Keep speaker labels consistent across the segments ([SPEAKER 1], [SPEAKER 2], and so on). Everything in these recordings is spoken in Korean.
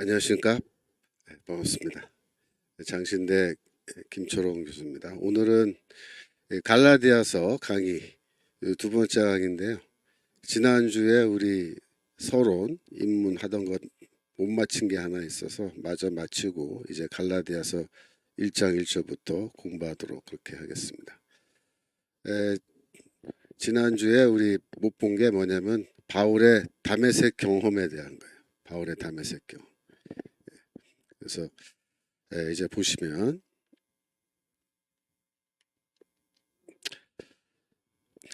[SPEAKER 1] 안녕하십니까? 네, 반갑습니다. 장신대 김초롱 교수입니다. 오늘은 갈라디아서 강의 두 번째 강의인데요. 지난주에 우리 서론 입문하던 것 못 마친 게 하나 있어서 마저 마치고 이제 갈라디아서 1장 1절부터 공부하도록 그렇게 하겠습니다. 지난주에 우리 못 본 게 뭐냐면 바울의 다메섹 경험에 대한 거예요. 바울의 다메섹 경험. 그래서 이제 보시면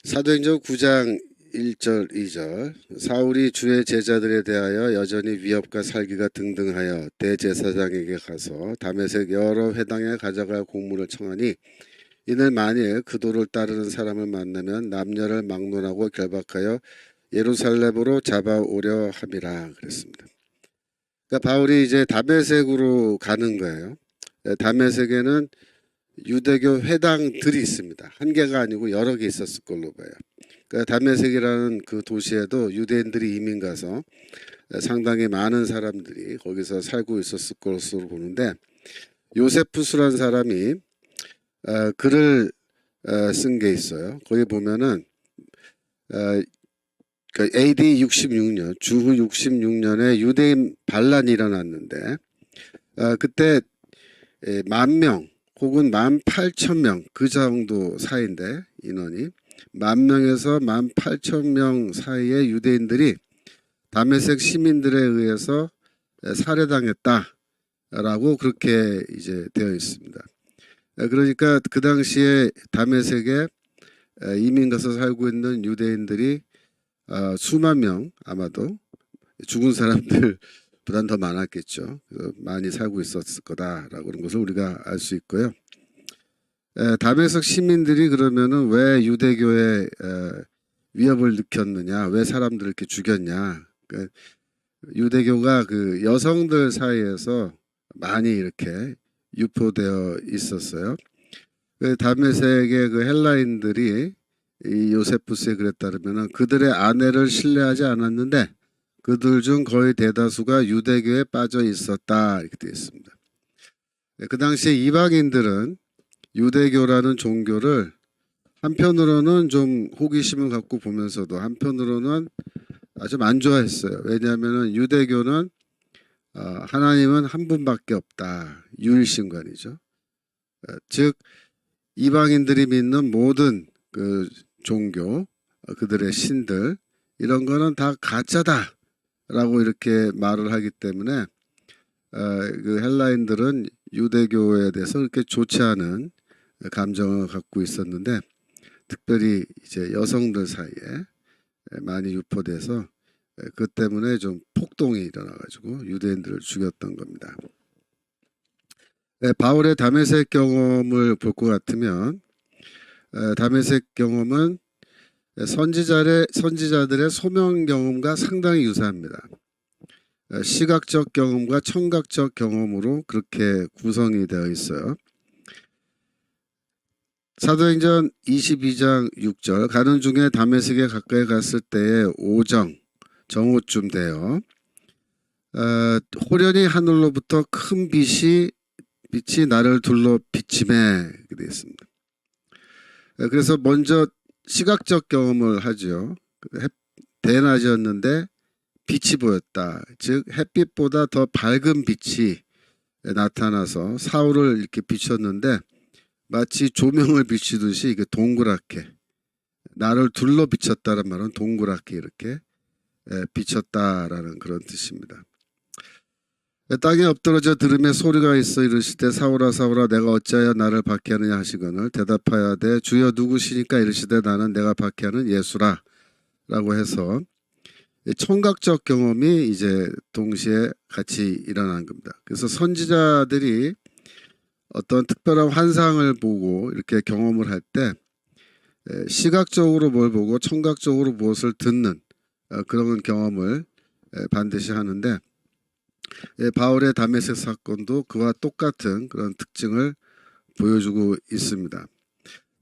[SPEAKER 1] 사도행전 9장 1절 2절 사울이 주의 제자들에 대하여 여전히 위협과 살기가 등등하여 대제사장에게 가서 다메섹 여러 회당에 가져갈 공문을 청하니 이는 만일 그도를 따르는 사람을 만나면 남녀를 막론하고 결박하여 예루살렘으로 잡아오려 함이라 그랬습니다. 그러니까 바울이 이제 다메섹으로 가는 거예요. 다메섹에는 유대교 회당들이 있습니다. 한 개가 아니고 여러 개 있었을 걸로 봐요. 그러니까 다메섹이라는 그 도시에도 유대인들이 이민 가서 상당히 많은 사람들이 거기서 살고 있었을 것으로 보는데 요세푸스라는 사람이 글을 쓴 게 있어요. 거기 보면은 AD 66년 주후 66년에 유대인 반란이 일어났는데 그때 10,000명 혹은 18,000명 그 정도 사이인데 인원이 10,000명에서 18,000명 사이의 유대인들이 다메섹 시민들에 의해서 살해당했다라고 그렇게 이제 되어 있습니다. 그러니까 그 당시에 다메섹에 이민 가서 살고 있는 유대인들이 수만 명 아마도 죽은 사람들보다는 더 많았겠죠. 많이 살고 있었을 거다라고 그런 것을 우리가 알 수 있고요. 다메섹 시민들이 그러면은 왜 유대교에 위협을 느꼈느냐, 왜 사람들을 이렇게 죽였냐. 그러니까 유대교가 그 여성들 사이에서 많이 이렇게 유포되어 있었어요. 다메섹의 그 헬라인들이 이 요세푸스의 글에 따르면 그들의 아내를 신뢰하지 않았는데 그들 중 거의 대다수가 유대교에 빠져 있었다 이렇게 되어 있습니다. 그 당시에 이방인들은 유대교라는 종교를 한편으로는 좀 호기심을 갖고 보면서도 한편으로는 아주 안 좋아했어요. 왜냐하면 유대교는 하나님은 한 분밖에 없다. 유일신관이죠. 즉 이방인들이 믿는 모든 그 종교, 그들의 신들 이런 거는 다 가짜다라고 이렇게 말을 하기 때문에 그 헬라인들은 유대교에 대해서 그렇게 좋지 않은 감정을 갖고 있었는데 특별히 이제 여성들 사이에 많이 유포돼서 그 때문에 좀 폭동이 일어나가지고 유대인들을 죽였던 겁니다. 바울의 다메섹 경험을 볼 것 같으면 다메섹 경험은 선지자들의 소명 경험과 상당히 유사합니다. 시각적 경험과 청각적 경험으로 그렇게 구성이 되어 있어요. 사도행전 22장 6절 가는 중에 다메섹에 가까이 갔을 때에 정오쯤 돼요. 호련히 하늘로부터 큰 빛이 나를 둘러 비침해 되어 있습니다. 그래서 먼저 시각적 경험을 하죠. 대낮이었는데 빛이 보였다. 즉 햇빛보다 더 밝은 빛이 나타나서 사울을 이렇게 비췄는데 마치 조명을 비추듯이 이게 동그랗게 나를 둘러 비쳤다는 말은 동그랗게 이렇게 비쳤다라는 그런 뜻입니다. 땅에 엎드러져 들음에 소리가 있어 이르시되 사울아 사울아 내가 어찌하여 나를 박해하느냐 하시거늘 대답하여되 주여 누구시니까 이르시되 나는 내가 박해하는 예수라 라고 해서 청각적 경험이 이제 동시에 같이 일어난 겁니다. 그래서 선지자들이 어떤 특별한 환상을 보고 이렇게 경험을 할 때 시각적으로 뭘 보고 청각적으로 무엇을 듣는 그런 경험을 반드시 하는데 바울의 다메섹 사건도 그와 똑같은 그런 특징을 보여주고 있습니다.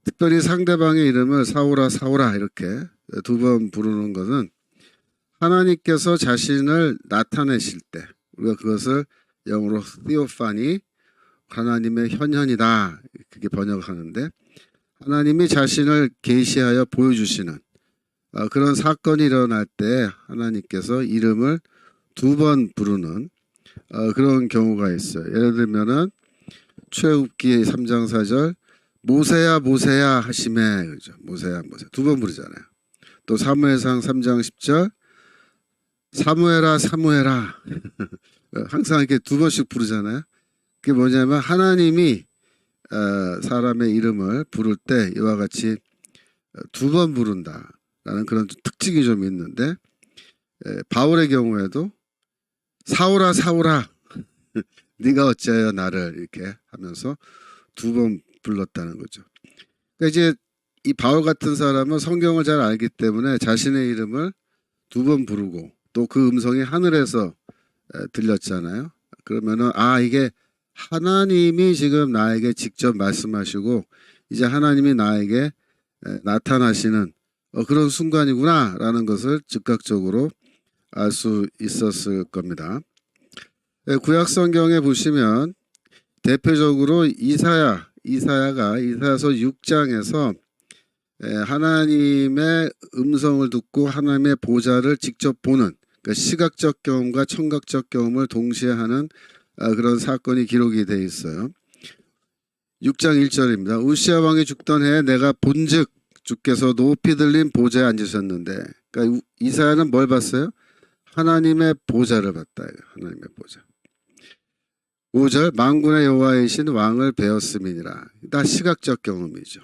[SPEAKER 1] 특별히 상대방의 이름을 사울아 사울아 이렇게 두 번 부르는 것은 하나님께서 자신을 나타내실 때 우리가 그것을 영어로 theophany, 하나님의 현현이다 그렇게 번역하는데, 하나님이 자신을 계시하여 보여주시는 그런 사건이 일어날 때 하나님께서 이름을 두 번 부르는 그런 경우가 있어요. 예를 들면은 출애굽기 3장 4절 모세야 모세야 하시매, 그죠? 모세야 모세 두 번 부르잖아요. 또 사무엘상 3장 10절 사무엘아 사무엘아 항상 이렇게 두 번씩 부르잖아요. 그게 뭐냐면 하나님이 사람의 이름을 부를 때 이와 같이 두 번 부른다라는 그런 특징이 좀 있는데, 바울의 경우에도 사울아 사울아 네가 어찌하여 나를 이렇게 하면서 두 번 불렀다는 거죠. 그러니까 이제 이 바울 같은 사람은 성경을 잘 알기 때문에 자신의 이름을 두 번 부르고 또 그 음성이 하늘에서 들렸잖아요. 그러면은 이게 하나님이 지금 나에게 직접 말씀하시고 이제 하나님이 나에게 나타나시는 그런 순간이구나라는 것을 즉각적으로 알 수 있었을 겁니다. 구약 성경에 보시면 대표적으로 이사야가 이사야서 6장에서 하나님의 음성을 듣고 하나님의 보좌를 직접 보는, 그러니까 시각적 경험과 청각적 경험을 동시에 하는 그런 사건이 기록이 되어 있어요. 6장 1절입니다. 우시야 왕이 죽던 해에 내가 본즉 주께서 높이 들린 보좌에 앉으셨는데, 그러니까 이사야는 뭘 봤어요? 하나님의 보좌를 봤다. 하나님의 보좌. 5절 만군의 여호와이신 왕을 배웠음이니라. 다 시각적 경험이죠.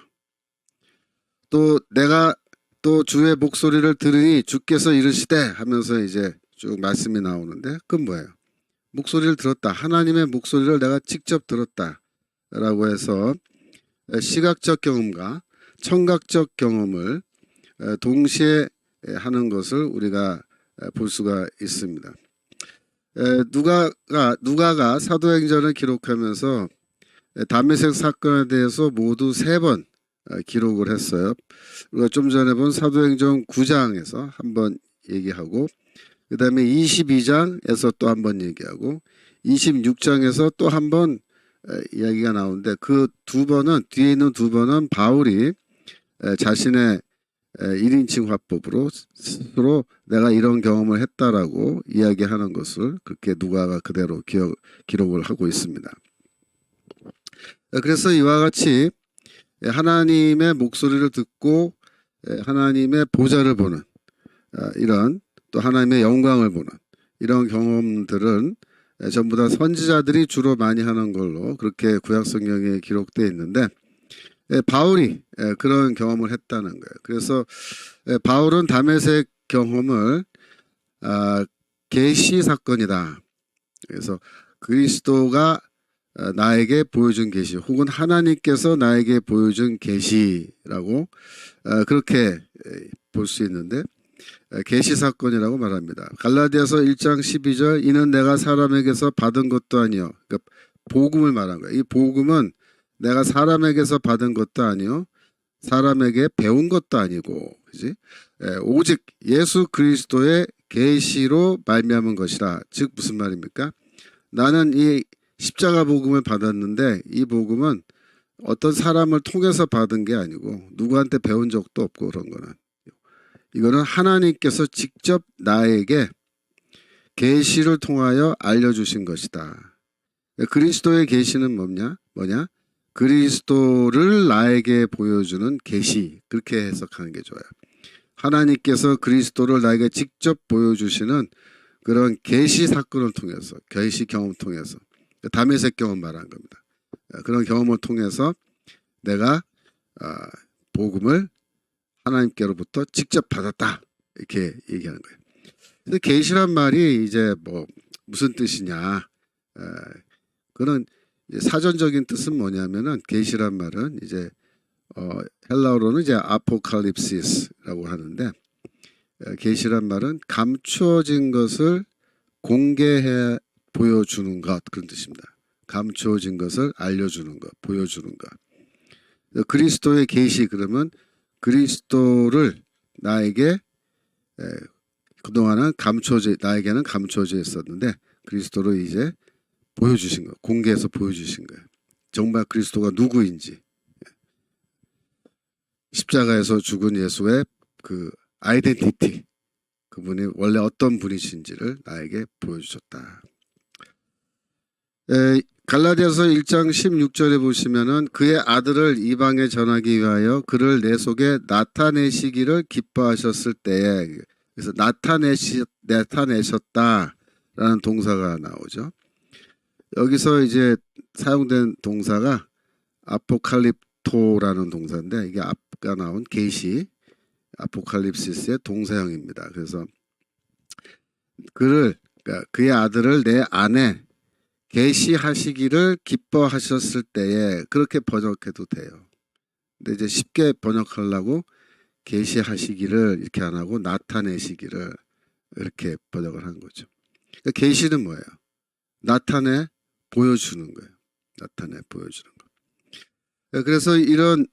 [SPEAKER 1] 또 내가 또 주의 목소리를 들으니 주께서 이르시되 하면서 이제 쭉 말씀이 나오는데, 그건 뭐예요? 목소리를 들었다. 하나님의 목소리를 내가 직접 들었다 라고 해서 시각적 경험과 청각적 경험을 동시에 하는 것을 우리가 볼 수가 있습니다. 누가가 사도행전을 기록하면서 다메섹 사건에 대해서 모두 3번 기록을 했어요. 우리가 좀 전에 본 사도행전 9장에서 한번 얘기하고, 그 다음에 22장에서 또 한번 얘기하고 26장에서 또 한번 이야기가 나오는데, 그 두 번은, 뒤에 있는 두 번은 바울이 자신의 1인칭 화법으로 스스로 내가 이런 경험을 했다라고 이야기하는 것을 그렇게 누가가 그대로 기록을 하고 있습니다. 그래서 이와 같이 하나님의 목소리를 듣고 하나님의 보좌를 보는 이런, 또 하나님의 영광을 보는 이런 경험들은 전부 다 선지자들이 주로 많이 하는 걸로 그렇게 구약 성경에 기록되어 있는데, 바울이 그런 경험을 했다는 거예요. 그래서 바울은 다메섹 경험을 계시 사건이다. 그래서 그리스도가 나에게 보여준 계시, 혹은 하나님께서 나에게 보여준 계시라고 그렇게 볼 수 있는데, 계시 사건이라고 말합니다. 갈라디아서 1장 12절 이는 내가 사람에게서 받은 것도 아니요. 그러니까 복음을 말한 거예요. 이 복음은 내가 사람에게서 받은 것도 아니요, 사람에게 배운 것도 아니고, 그지? 오직 예수 그리스도의 계시로 말미암은 것이라. 즉 무슨 말입니까? 나는 이 십자가 복음을 받았는데 이 복음은 어떤 사람을 통해서 받은 게 아니고 누구한테 배운 적도 없고, 그런 거는 이거는 하나님께서 직접 나에게 계시를 통하여 알려주신 것이다. 그리스도의 계시는 뭐냐? 그리스도를 나에게 보여주는 계시, 그렇게 해석하는 게 좋아요. 하나님께서 그리스도를 나에게 직접 보여주시는 그런 계시 사건을 통해서, 계시 경험 통해서, 다메섹 경험 말한 겁니다. 그런 경험을 통해서 내가 복음을 하나님께로부터 직접 받았다, 이렇게 얘기하는 거예요. 근데 계시란 말이 이제 뭐 무슨 뜻이냐? 그런 사전적인 뜻은 뭐냐면은, 계시란 말은 이제 헬라어로는 이제 아포칼립시스라고 하는데, 계시란 말은 감추어진 것을 공개해 보여주는 것, 그런 뜻입니다. 감추어진 것을 알려주는 것, 보여주는 것. 그리스도의 계시, 그러면 그리스도를 나에게 그동안은 나에게는 감춰져 있었는데 그리스도를 이제 보여주신 거, 공개해서 보여주신 거예요. 정말 그리스도가 누구인지, 십자가에서 죽은 예수의 그 아이덴티티, 그분이 원래 어떤 분이신지를 나에게 보여주셨다. 갈라디아서 1장 16절에 보시면은 그의 아들을 이방에 전하기 위하여 그를 내 속에 나타내시기를 기뻐하셨을 때에, 그래서 나타내셨다라는 동사가 나오죠. 여기서 이제 사용된 동사가 아포칼립토라는 동사인데, 이게 아까 나온 계시, 아포칼립시스의 동사형입니다. 그래서 그러니까 그의 아들을 내 안에 계시하시기를 기뻐하셨을 때에, 그렇게 번역해도 돼요. 근데 이제 쉽게 번역하려고 계시하시기를 이렇게 안 하고 나타내시기를 이렇게 번역을 한 거죠. 그러니까 계시는 뭐예요? 나타내 보여주는 거예요. 나타내 보여주는 거. 그래서 이런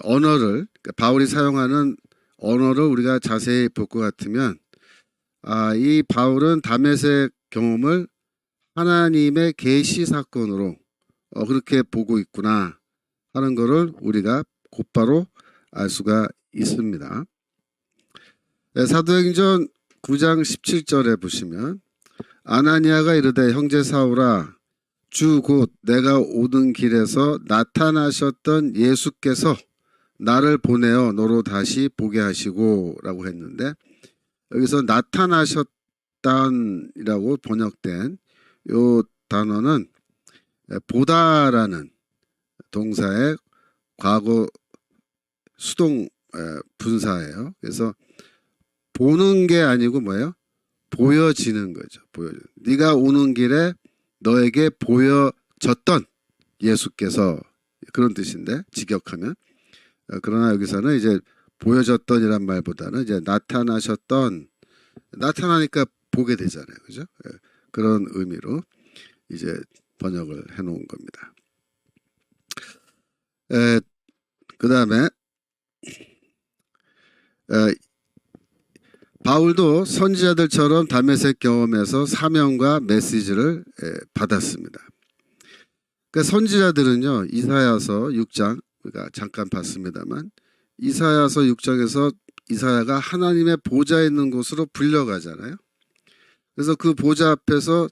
[SPEAKER 1] 언어를, 그러니까 바울이 사용하는 언어를 우리가 자세히 볼 것 같으면, 이 바울은 다메섹 경험을 하나님의 계시 사건으로 그렇게 보고 있구나 하는 것을 우리가 곧바로 알 수가 있습니다. 사도행전 9장 17절에 보시면, 아나니아가 이르되 형제 사울아, 주 곧 내가 오는 길에서 나타나셨던 예수께서 나를 보내어 너로 다시 보게 하시고 라고 했는데, 여기서 나타나셨단이라고 번역된 이 단어는 보다라는 동사의 과거 수동 분사예요. 그래서 보는 게 아니고 뭐예요? 보여지는 거죠. 네가 오는 길에 너에게 보여졌던 예수께서, 그런 뜻인데 직역하면. 그러나 여기서는 이제 보여졌던이란 말보다는 이제 나타나니까 보게 되잖아요. 그죠? 그런 의미로 이제 번역을 해 놓은 겁니다. 그 다음에 바울도 선지자들처럼 다메섹 경험에서 사명과 메시지를 받았습니다. 그러니까 선지자들은요, 이사야서 6장, 우리가 잠깐 봤습니다만, 이사야서 6장에서 이사야가 하나님의 보좌에 있는 곳으로 불려가잖아요. 그래서 그 보좌 앞에서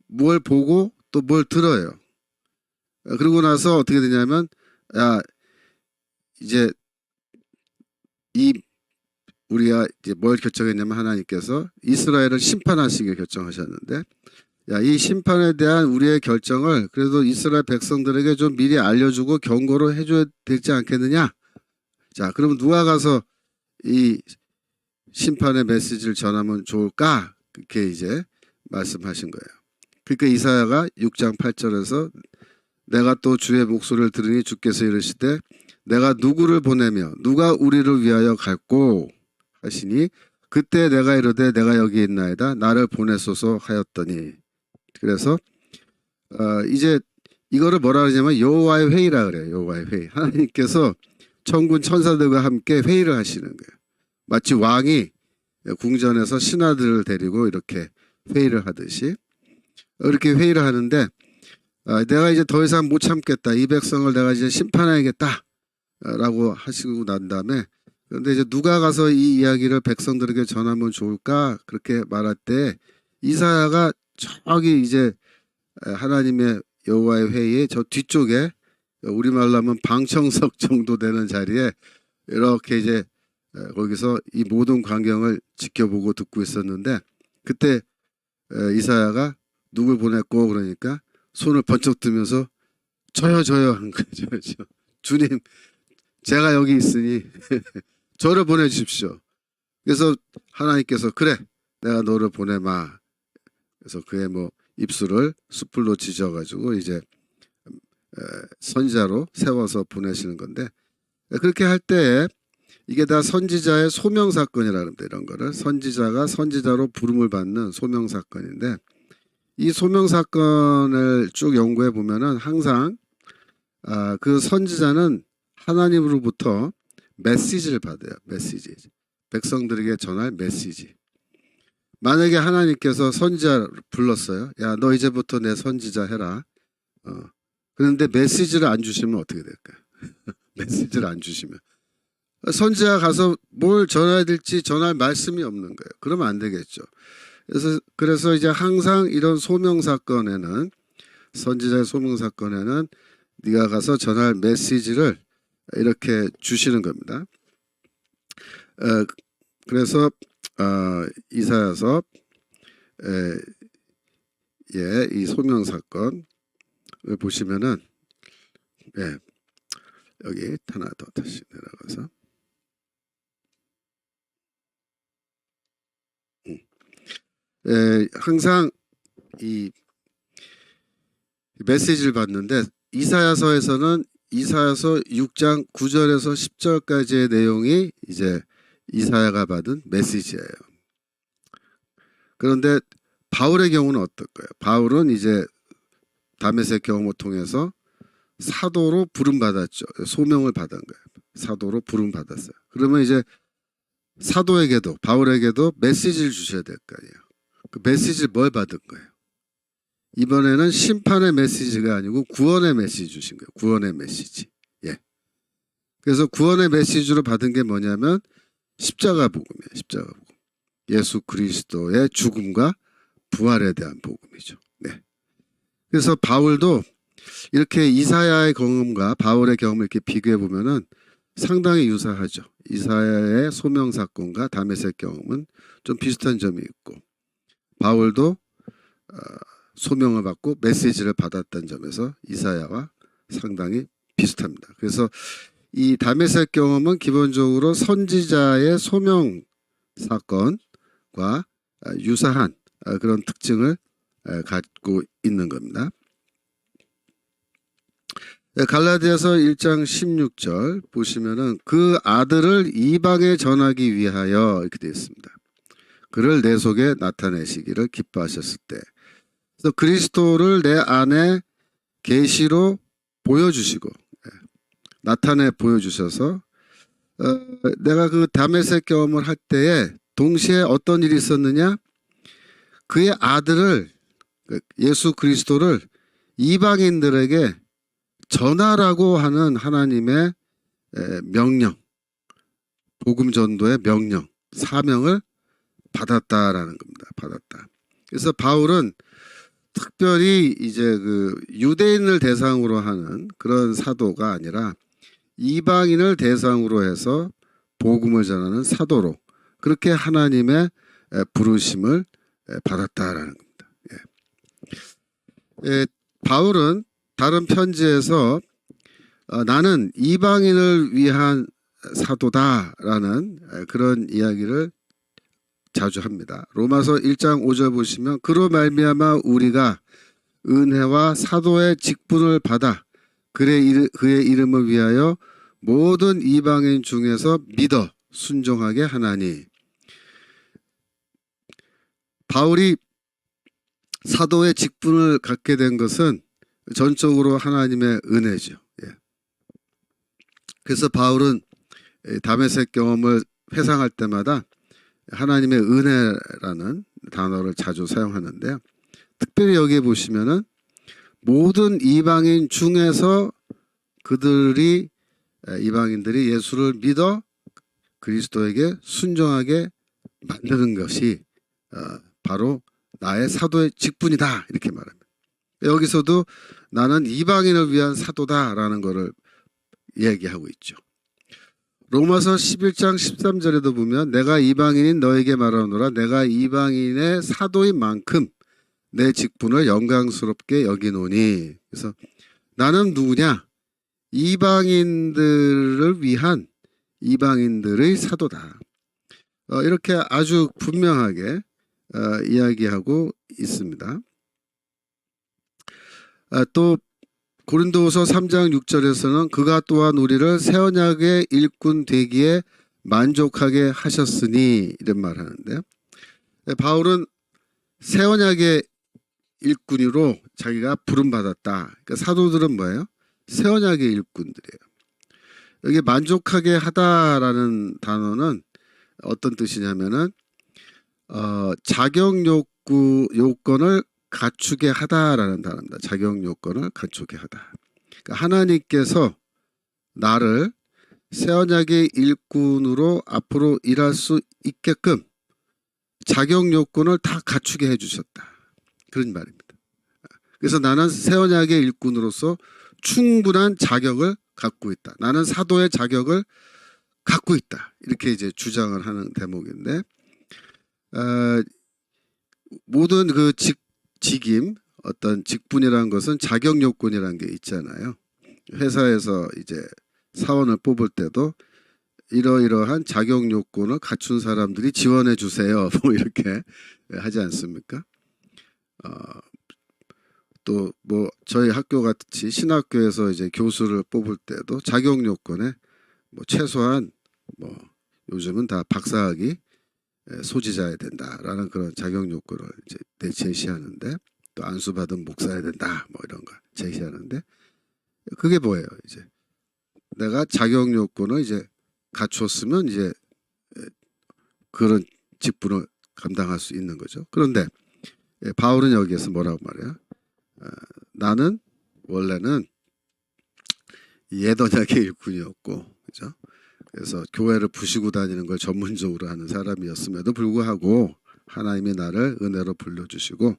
[SPEAKER 1] 뭘 보고 또 뭘 들어요. 그러고 나서 어떻게 되냐면, 이제 우리가 이제 뭘 결정했냐면, 하나님께서 이스라엘을 심판하시길 결정하셨는데, 이 심판에 대한 우리의 결정을 그래도 이스라엘 백성들에게 좀 미리 알려주고 경고를 해줘야 되지 않겠느냐? 자, 그럼 누가 가서 이 심판의 메시지를 전하면 좋을까? 그렇게 이제 말씀하신 거예요. 그러니까 이사야가 6장 8절에서 내가 또 주의 목소리를 들으니 주께서 이르시되 내가 누구를 보내며 누가 우리를 위하여 갈꼬 하시니 그때 내가 이르되 내가 여기 있나이다 나를 보내소서 하였더니. 그래서 이제 이거를 뭐라 그러냐면 여호와의 회의라 그래요. 여호와의 회의. 하나님께서 천군 천사들과 함께 회의를 하시는 거예요. 마치 왕이 궁전에서 신하들을 데리고 이렇게 회의를 하듯이 이렇게 회의를 하는데, 내가 이제 더 이상 못 참겠다. 이 백성을 내가 이제 심판해야겠다. 라고 하시고 난 다음에, 그런데 이제 누가 가서 이 이야기를 백성들에게 전하면 좋을까? 그렇게 말할 때 이사야가 저기 이제 하나님의 여호와의 회의의 저 뒤쪽에, 우리말로 하면 방청석 정도 되는 자리에 이렇게 이제 거기서 이 모든 광경을 지켜보고 듣고 있었는데, 그때 이사야가 누굴 보냈고 그러니까 손을 번쩍 들면서 저요 한 거죠. 주님, 제가 여기 있으니 저를 보내주십시오. 그래서 하나님께서 그래 내가 너를 보내마. 그래서 그의 뭐 입술을 숯불로 지져가지고 이제 선지자로 세워서 보내시는 건데, 그렇게 할 때 이게 다 선지자의 소명 사건이라 합니다. 이런 거를 선지자가 선지자로 부름을 받는 소명 사건인데, 이 소명 사건을 쭉 연구해 보면은 항상 그 선지자는 하나님으로부터 메시지를 받아요. 메시지. 백성들에게 전할 메시지. 만약에 하나님께서 선지자 불렀어요. 야, 너 이제부터 내 선지자 해라. 그런데 메시지를 안 주시면 어떻게 될까요? 메시지를 안 주시면. 선지자 가서 뭘 전해야 될지 전할 말씀이 없는 거예요. 그러면 안 되겠죠. 그래서 이제 항상 이런 소명 사건에는, 선지자의 소명 사건에는 네가 가서 전할 메시지를 이렇게 주시는 겁니다. 그래서 이사야서 이 소명 사건을 보시면은 여기 하나 더 다시 내려가서 항상 이 메시지를 받는데, 이사야서에서는 이사야서 6장 9절에서 10절까지의 내용이 이제 이사야가 받은 메시지예요. 그런데 바울의 경우는 어떨까요? 바울은 이제 다메섹 경험을 통해서 사도로 부름받았죠. 소명을 받은 거예요. 사도로 부름받았어요. 그러면 이제 사도에게도, 바울에게도 메시지를 주셔야 될 거 아니에요. 그 메시지를 뭘 받은 거예요? 이번에는 심판의 메시지가 아니고 구원의 메시지 주신 거예요. 구원의 메시지. 그래서 구원의 메시지로 받은 게 뭐냐면 십자가 복음이에요. 십자가 복음. 예수 그리스도의 죽음과 부활에 대한 복음이죠. 그래서 바울도 이렇게 이사야의 경험과 바울의 경험을 이렇게 비교해 보면은 상당히 유사하죠. 이사야의 소명 사건과 다메섹 경험은 좀 비슷한 점이 있고, 바울도 소명을 받고 메시지를 받았다는 점에서 이사야와 상당히 비슷합니다. 그래서 이 다메섹 경험은 기본적으로 선지자의 소명 사건과 유사한 그런 특징을 갖고 있는 겁니다. 갈라디아서 1장 16절 보시면은 그 아들을 이방에 전하기 위하여 이렇게 되어 있습니다. 그를 내 속에 나타내시기를 기뻐하셨을 때. 그래서 그리스도를 내 안에 계시로 보여주시고, 나타내 보여주셔서 내가 그 다메섹 경험을 할 때에 동시에 어떤 일이 있었느냐? 그의 아들을, 예수 그리스도를 이방인들에게 전하라고 하는 하나님의 명령, 복음 전도의 명령, 사명을 받았다라는 겁니다. 받았다. 그래서 바울은 특별히 이제 그 유대인을 대상으로 하는 그런 사도가 아니라 이방인을 대상으로 해서 복음을 전하는 사도로, 그렇게 하나님의 부르심을 받았다라는 겁니다. 바울은 다른 편지에서 나는 이방인을 위한 사도다라는 그런 이야기를 자주 합니다. 로마서 1장 5절 보시면 그로 말미암아 우리가 은혜와 사도의 직분을 받아 그의 이름을 위하여 모든 이방인 중에서 믿어 순종하게 하나니. 바울이 사도의 직분을 갖게 된 것은 전적으로 하나님의 은혜죠. 그래서 바울은 다메섹 경험을 회상할 때마다 하나님의 은혜라는 단어를 자주 사용하는데요. 특별히 여기에 보시면은 모든 이방인 중에서 이방인들이 예수를 믿어 그리스도에게 순종하게 만드는 것이 바로 나의 사도의 직분이다, 이렇게 말합니다. 여기서도 나는 이방인을 위한 사도다라는 것을 얘기하고 있죠. 로마서 11장 13절에도 보면 내가 이방인인 너에게 말하노라 내가 이방인의 사도인 만큼 내 직분을 영광스럽게 여기노니. 그래서 나는 누구냐? 이방인들을 위한 이방인들의 사도다. 이렇게 아주 분명하게 이야기하고 있습니다. 또 고린도후서 3장 6절에서는 그가 또한 우리를 새 언약의 일꾼 되기에 만족하게 하셨으니, 이런 말 하는데요. 바울은 새 언약의 일꾼으로 자기가 부름받았다. 그러니까 사도들은 뭐예요? 새 언약의 일꾼들이에요. 여기 만족하게 하다라는 단어는 어떤 뜻이냐면은 자격 요건을 갖추게 하다라는 단어입니다. 자격 요건을 갖추게 하다. 그러니까 하나님께서 나를 새 언약의 일꾼으로 앞으로 일할 수 있게끔 자격 요건을 다 갖추게 해주셨다. 그런 말입니다. 그래서 나는 새 언약의 일꾼으로서 충분한 자격을 갖고 있다. 나는 사도의 자격을 갖고 있다. 이렇게 이제 주장을 하는 대목인데, 모든 그 직임, 어떤 직분이라는 것은 자격 요건이라는 게 있잖아요. 회사에서 이제 사원을 뽑을 때도 이러이러한 자격 요건을 갖춘 사람들이 지원해 주세요. 뭐 이렇게 하지 않습니까? 또 뭐 저희 학교 같이 신학교에서 이제 교수를 뽑을 때도 자격 요건에 뭐 최소한 뭐 요즘은 다 박사학위 소지자야 된다라는 그런 자격 요건을 이제 제시하는데, 또 안수받은 목사야 된다 뭐 이런 거 제시하는데, 그게 뭐예요? 이제 내가 자격 요건을 이제 갖췄으면 이제 그런 직분을 감당할 수 있는 거죠. 그런데 바울은 여기에서 뭐라고 말해요? 나는 원래는 옛 언약의 일꾼이었고, 그죠? 그래서 교회를 부시고 다니는 걸 전문적으로 하는 사람이었음에도 불구하고 하나님이 나를 은혜로 불러주시고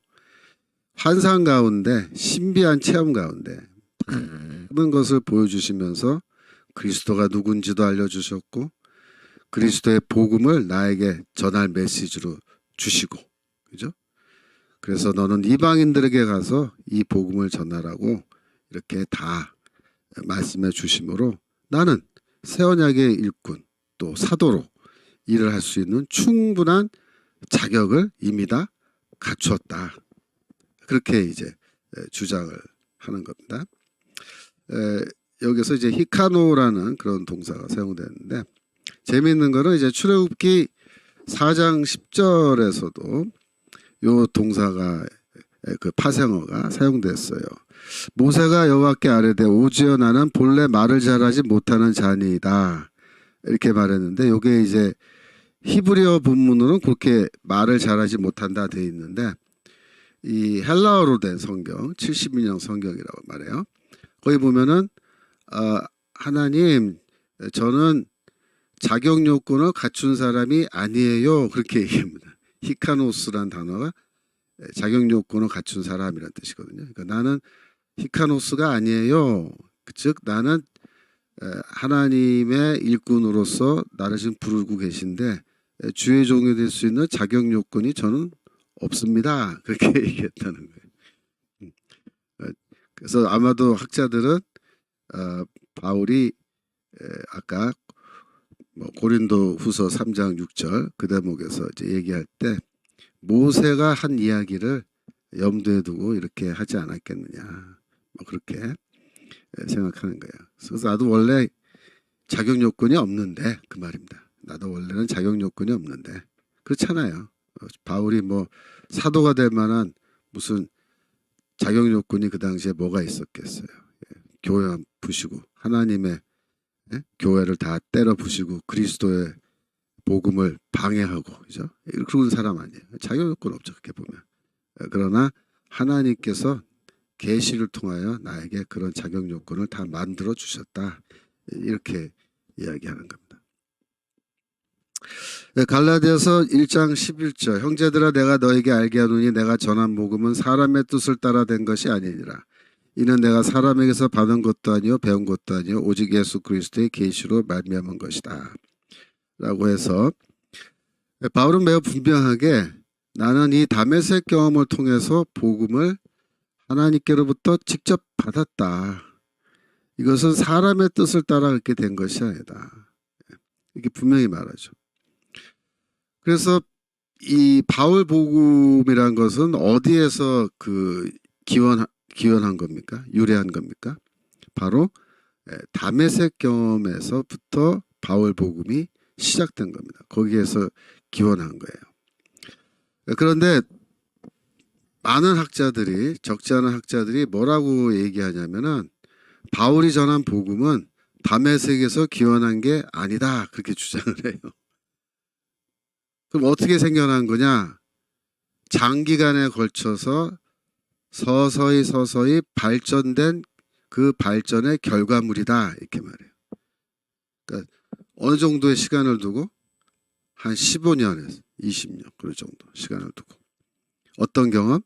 [SPEAKER 1] 환상 가운데, 신비한 체험 가운데 많은 것을 보여주시면서 그리스도가 누군지도 알려주셨고, 그리스도의 복음을 나에게 전할 메시지로 주시고, 그죠? 그래서 너는 이방인들에게 가서 이 복음을 전하라고 이렇게 다 말씀해 주심으로 나는 새 언약의 일꾼, 또 사도로 일을 할 수 있는 충분한 자격을 이미 다 갖추었다. 그렇게 이제 주장을 하는 겁니다. 여기서 이제 히카노라는 그런 동사가 사용되는데, 재미있는 거는 이제 출애굽기 4장 10절에서도 요 동사가, 그 파생어가 사용됐어요. 모세가 여호와께 아뢰되 오지어 나는 본래 말을 잘하지 못하는 자니이다, 이렇게 말했는데, 요게 이제 히브리어 본문으로는 그렇게 말을 잘하지 못한다 돼 있는데, 이 헬라어로 된 성경 72년 성경이라고 말해요. 거기 보면은 하나님, 저는 자격 요건을 갖춘 사람이 아니에요, 그렇게 얘기합니다. 히카노스란 단어가 자격 요건을 갖춘 사람이란 뜻이거든요. 그러니까 나는 히카노스가 아니에요. 즉 나는 하나님의 일꾼으로서 나를 지금 부르고 계신데 주의 종이 될 수 있는 자격 요건이 저는 없습니다, 그렇게 얘기했다는 거예요. 그래서 아마도 학자들은 바울이 아까 뭐 고린도 후서 3장 6절 그 대목에서 이제 얘기할 때 모세가 한 이야기를 염두에 두고 이렇게 하지 않았겠느냐, 뭐 그렇게 생각하는 거예요. 그래서 나도 원래 자격 요건이 없는데, 그 말입니다. 나도 원래는 자격 요건이 없는데, 그렇잖아요. 바울이 뭐 사도가 될 만한 무슨 자격 요건이 그 당시에 뭐가 있었겠어요. 교회 부시고 하나님의 교회를 다 때려 부시고 그리스도의 복음을 방해하고, 그죠? 그런 사람 아니에요. 자격 요건 없죠, 그렇게 보면. 그러나 하나님께서 계시를 통하여 나에게 그런 자격 요건을 다 만들어 주셨다, 이렇게 이야기하는 겁니다. 갈라디아서 1장 11절 형제들아 내가 너에게 알게 하노니 내가 전한 복음은 사람의 뜻을 따라 된 것이 아니니라. 이는 내가 사람에게서 받은 것도 아니요 배운 것도 아니요 오직 예수 그리스도의 계시로 말미암은 것이다, 라고 해서 바울은 매우 분명하게 나는 이 다메섹 경험을 통해서 복음을 하나님께로부터 직접 받았다. 이것은 사람의 뜻을 따라 그렇게 된 것이 아니다, 이렇게 분명히 말하죠. 그래서 이 바울 복음이란 것은 어디에서 그 기원한 겁니까? 유래한 겁니까? 바로 다메섹 경험에서부터 바울 복음이 시작된 겁니다. 거기에서 기원한 거예요. 그런데 많은 학자들이, 적지 않은 학자들이 뭐라고 얘기하냐면은 바울이 전한 복음은 다메섹에서 기원한 게 아니다, 그렇게 주장을 해요. 그럼 어떻게 생겨난 거냐? 장기간에 걸쳐서 서서히 발전된 그 발전의 결과물이다 이렇게 말해요. 그러니까 어느 정도의 시간을 두고 한 15년에서 20년 그런 정도 시간을 두고 어떤 경험?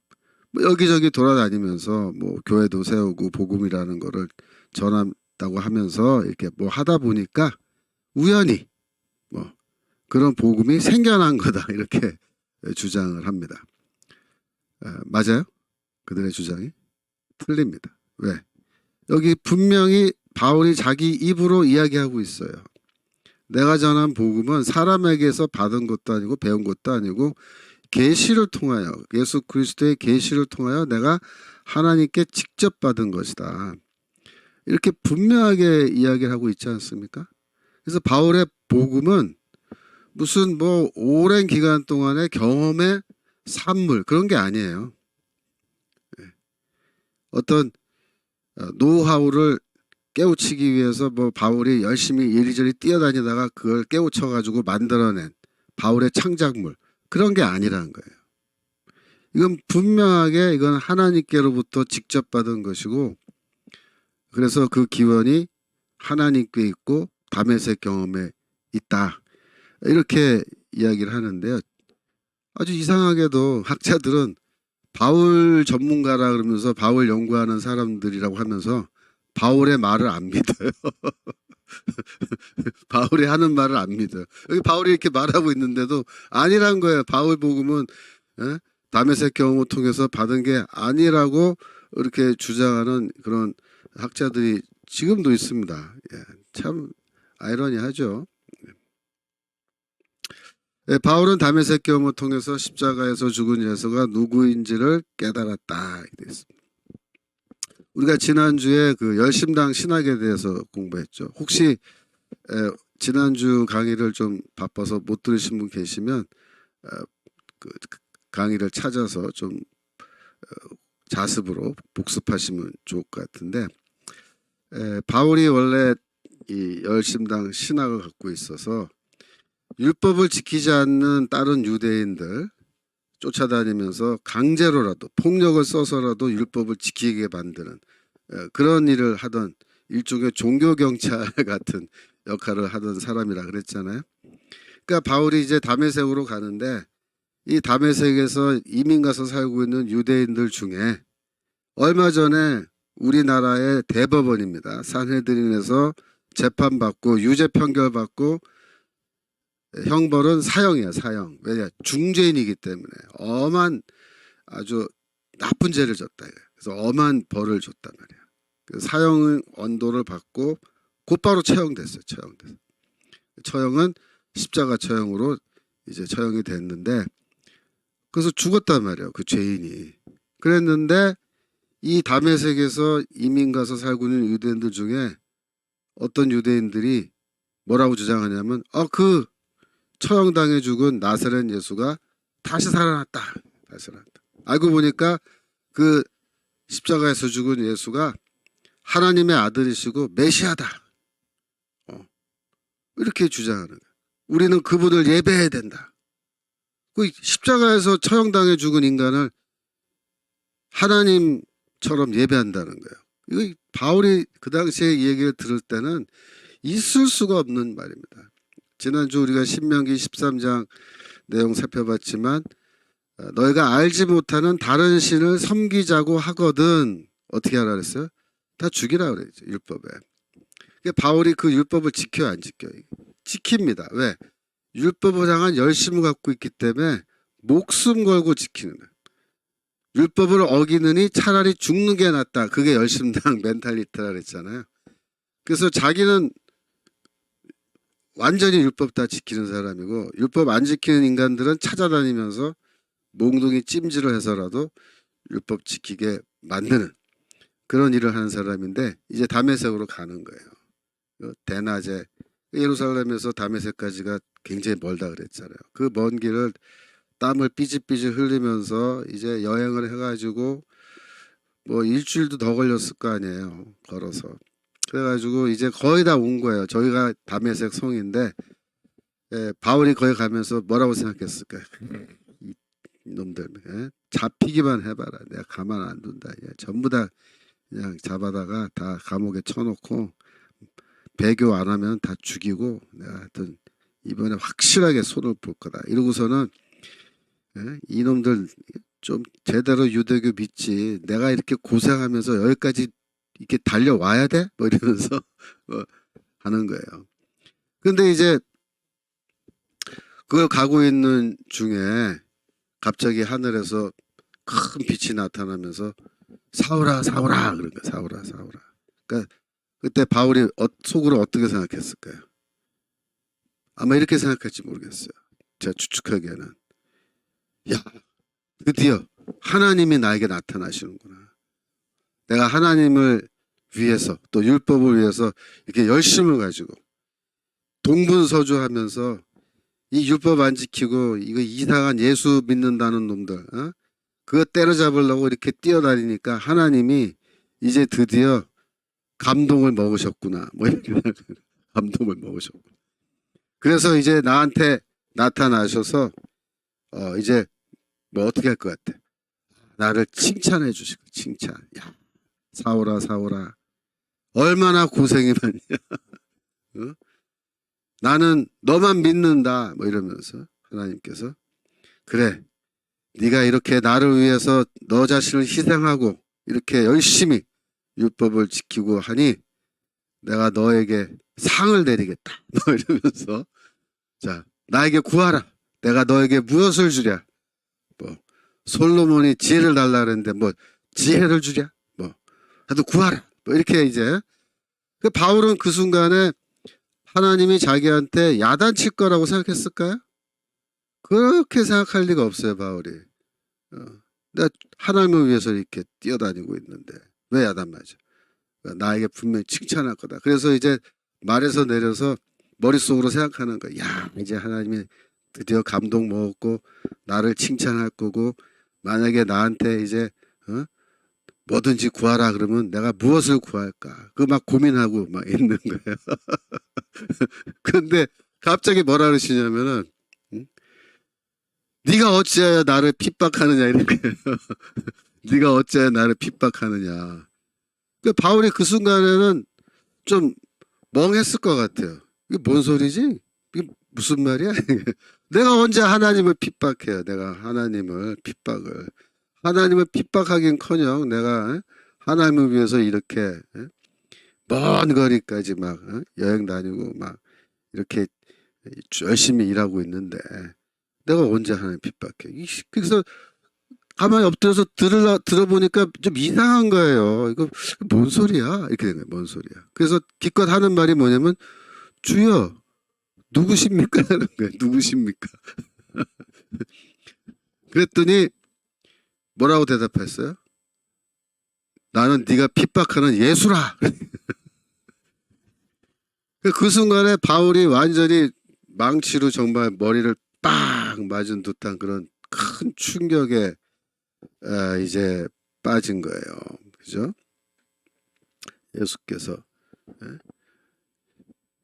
[SPEAKER 1] 뭐 여기저기 돌아다니면서 뭐 교회도 세우고 복음이라는 거를 전한다고 하면서 이렇게 뭐 하다 보니까 우연히 뭐 그런 복음이 생겨난 거다 이렇게 주장을 합니다. 맞아요? 그들의 주장이 틀립니다. 왜? 여기 분명히 바울이 자기 입으로 이야기하고 있어요. 내가 전한 복음은 사람에게서 받은 것도 아니고 배운 것도 아니고 계시를 통하여 예수 그리스도의 계시를 통하여 내가 하나님께 직접 받은 것이다. 이렇게 분명하게 이야기를 하고 있지 않습니까? 그래서 바울의 복음은 무슨 뭐 오랜 기간 동안의 경험의 산물 그런 게 아니에요. 어떤 노하우를 깨우치기 위해서 뭐 바울이 열심히 이리저리 뛰어다니다가 그걸 깨우쳐가지고 만들어낸 바울의 창작물 그런 게 아니라는 거예요. 이건 분명하게 이건 하나님께로부터 직접 받은 것이고 그래서 그 기원이 하나님께 있고 다메섹 경험에 있다. 이렇게 이야기를 하는데요. 아주 이상하게도 학자들은 바울 전문가라 그러면서 바울 연구하는 사람들이라고 하면서 바울의 말을 안 믿어요. 바울이 하는 말을 안 믿어요. 여기 바울이 이렇게 말하고 있는데도 아니란 거예요. 바울 복음은 다메섹 경험을 통해서 받은 게 아니라고 이렇게 주장하는 그런 학자들이 지금도 있습니다. 예, 참 아이러니하죠. 바울은 다메섹 경험을 통해서 십자가에서 죽은 예수가 누구인지를 깨달았다. 우리가 지난주에 그 열심당 신학에 대해서 공부했죠. 혹시 지난주 강의를 좀 바빠서 못 들으신 분 계시면 그 강의를 찾아서 좀 자습으로 복습하시면 좋을 것 같은데 바울이 원래 이 열심당 신학을 갖고 있어서 율법을 지키지 않는 다른 유대인들 쫓아다니면서 강제로라도 폭력을 써서라도 율법을 지키게 만드는 그런 일을 하던 일종의 종교경찰 같은 역할을 하던 사람이라 그랬잖아요. 그러니까 바울이 이제 다메섹으로 가는데 이 다메섹에서 이민 가서 살고 있는 유대인들 중에 얼마 전에 우리나라의 대법원입니다. 산헤드린에서 재판받고 유죄 판결받고 형벌은 사형이야, 사형. 왜냐? 중죄인이기 때문에 엄한 아주 나쁜 죄를 졌다. 그래서 엄한 벌을 줬단 말이야. 그 사형 언도를 받고 곧바로 처형됐어요. 처형은 십자가 처형으로 이제 처형이 됐는데 그래서 죽었단 말이야. 그 죄인이. 그랬는데 이 다메섹에서 이민 가서 살고 있는 유대인들 중에 어떤 유대인들이 뭐라고 주장하냐면 그 처형당해 죽은 나사렛 예수가 다시 살아났다. 알고 보니까 그 십자가에서 죽은 예수가 하나님의 아들이시고 메시아다. 이렇게 주장하는 거예요. 우리는 그분을 예배해야 된다. 그 십자가에서 처형당해 죽은 인간을 하나님처럼 예배한다는 거예요. 이거 바울이 그 당시에 이 얘기를 들을 때는 있을 수가 없는 말입니다. 지난주 우리가 신명기 13장 내용 살펴봤지만 너희가 알지 못하는 다른 신을 섬기자고 하거든 어떻게 하라 그랬어요? 다 죽이라 그랬죠. 율법에. 그러니까 바울이 그 율법을 지켜요 안 지켜요? 지킵니다. 왜? 율법을 향한 열심을 갖고 있기 때문에 목숨 걸고 지키는 거예요. 율법을 어기느니 차라리 죽는 게 낫다. 그게 열심당 멘탈리티라 그랬잖아요. 그래서 자기는 완전히 율법 다 지키는 사람이고 율법 안 지키는 인간들은 찾아다니면서 몽둥이 찜질을 해서라도 율법 지키게 만드는 그런 일을 하는 사람인데 이제 다메섹으로 가는 거예요. 대낮에 예루살렘에서 다메섹까지가 굉장히 멀다 그랬잖아요. 그 먼 길을 땀을 삐질삐질 흘리면서 이제 여행을 해가지고 뭐 일주일도 더 걸렸을 거 아니에요. 걸어서. 그래가지고 이제 거의 다 온 거예요. 저희가 다메섹 성인데 바울이 거기 가면서 뭐라고 생각했을까요? 이놈들 잡히기만 해봐라. 내가 가만 안 둔다. 전부 다 그냥 잡아다가 다 감옥에 쳐놓고 배교 안 하면 다 죽이고 내가 하여튼 이번에 확실하게 손을 볼 거다. 이러고서는 이놈들 좀 제대로 유대교 믿지. 내가 이렇게 고생하면서 여기까지 이렇게 달려와야 돼? 뭐 이러면서 하는 거예요. 근데 이제 그걸 가고 있는 중에 갑자기 하늘에서 큰 빛이 나타나면서 사울아 사울아 그런 거야. 사울아 사울아. 그러니까 그때 바울이 속으로 어떻게 생각했을까요? 아마 이렇게 생각할지 모르겠어요. 제가 추측하기에는 야 드디어 하나님이 나에게 나타나시는구나. 내가 하나님을 위해서 또 율법을 위해서 이렇게 열심을 가지고 동분서주하면서 이 율법 안 지키고 이거 이상한 예수 믿는다는 놈들 그거 때려잡으려고 이렇게 뛰어다니니까 하나님이 이제 드디어 감동을 먹으셨구나. 뭐 이렇게 감동을 먹으셨구나. 그래서 이제 나한테 나타나셔서 이제 뭐 어떻게 할 것 같아? 나를 칭찬해 주시고 칭찬. 야 사오라 사오라 얼마나 고생이 많냐. 나는 너만 믿는다. 뭐 이러면서 하나님께서 그래 네가 이렇게 나를 위해서 너 자신을 희생하고 이렇게 열심히 율법을 지키고 하니 내가 너에게 상을 내리겠다. 뭐 이러면서 자 나에게 구하라. 내가 너에게 무엇을 주랴. 뭐 솔로몬이 지혜를 달라 그랬는데 뭐 지혜를 주랴. 뭐 하여튼 구하라. 뭐 이렇게 이제 바울은 그 순간에 하나님이 자기한테 야단칠 거라고 생각했을까요? 그렇게 생각할 리가 없어요. 바울이. 내가 하나님을 위해서 이렇게 뛰어다니고 있는데 왜 야단 맞아? 나에게 분명히 칭찬할 거다. 그래서 이제 말에서 내려서 머릿속으로 생각하는 거야. 야 이제 하나님이 드디어 감동 먹었고 나를 칭찬할 거고 만약에 나한테 이제 뭐든지 구하라 그러면 내가 무엇을 구할까? 그 막 고민하고 막 있는 거예요. 근데 갑자기 뭐라 그러시냐면은 네가 어찌하여 나를 핍박하느냐 이렇게. 네가 어찌하여 나를 핍박하느냐. 그 바울이 그 순간에는 좀 멍했을 것 같아요. 이게 뭔 소리지? 이게 무슨 말이야? 내가 언제 하나님을 핍박해요. 내가 하나님을 핍박을. 하나님을 핍박하긴커녕 내가 하나님을 위해서 이렇게 먼 거리까지 막 여행 다니고 막 이렇게 열심히 일하고 있는데 내가 언제 하나님 핍박해. 그래서 가만히 엎드려서 들어보니까 좀 이상한 거예요. 이거 뭔 소리야? 이렇게 된 거예요. 뭔 소리야. 그래서 기껏 하는 말이 뭐냐면 주여 누구십니까? 하는 거예요. 누구십니까? 그랬더니 뭐라고 대답했어요? 나는 네가 핍박하는 예수라. 그 순간에 바울이 완전히 망치로 정말 머리를 빡 맞은 듯한 그런 큰 충격에 이제 빠진 거예요. 그죠? 예수께서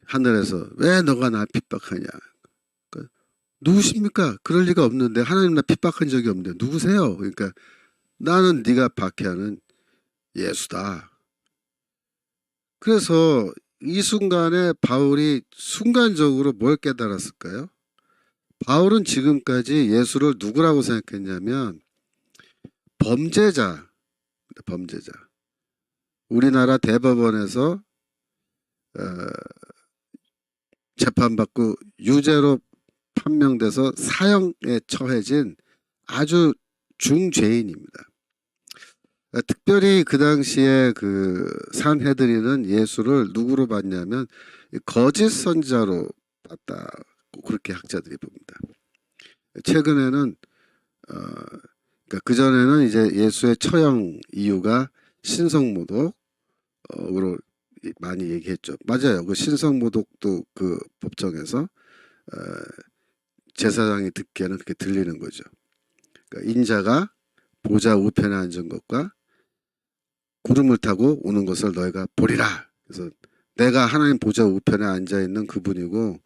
[SPEAKER 1] 하늘에서 왜 너가 나 핍박하냐? 누구십니까? 그럴 리가 없는데 하나님 나 핍박한 적이 없는데 누구세요? 그러니까 나는 네가 박해하는 예수다. 그래서 이 순간에 바울이 순간적으로 뭘 깨달았을까요? 바울은 지금까지 예수를 누구라고 생각했냐면 범죄자. 우리나라 대법원에서 재판받고 유죄로 판명돼서 사형에 처해진 아주 중죄인입니다. 특별히 그 당시에 그 산헤드린은 예수를 누구로 봤냐면 거짓 선지자로 봤다고 그렇게 학자들이 봅니다. 최근에는 그러니까 그 전에는 이제 예수의 처형 이유가 신성모독으로 많이 얘기했죠. 맞아요. 그 신성모독도 그 법정에서 제사장이 듣기에는 그렇게 들리는 거죠. 그러니까 인자가 보좌 우편에 앉은 것과 구름을 타고 오는 것을 너희가 보리라. 그래서 내가 하나님 보좌 우편에 앉아 있는 그분이고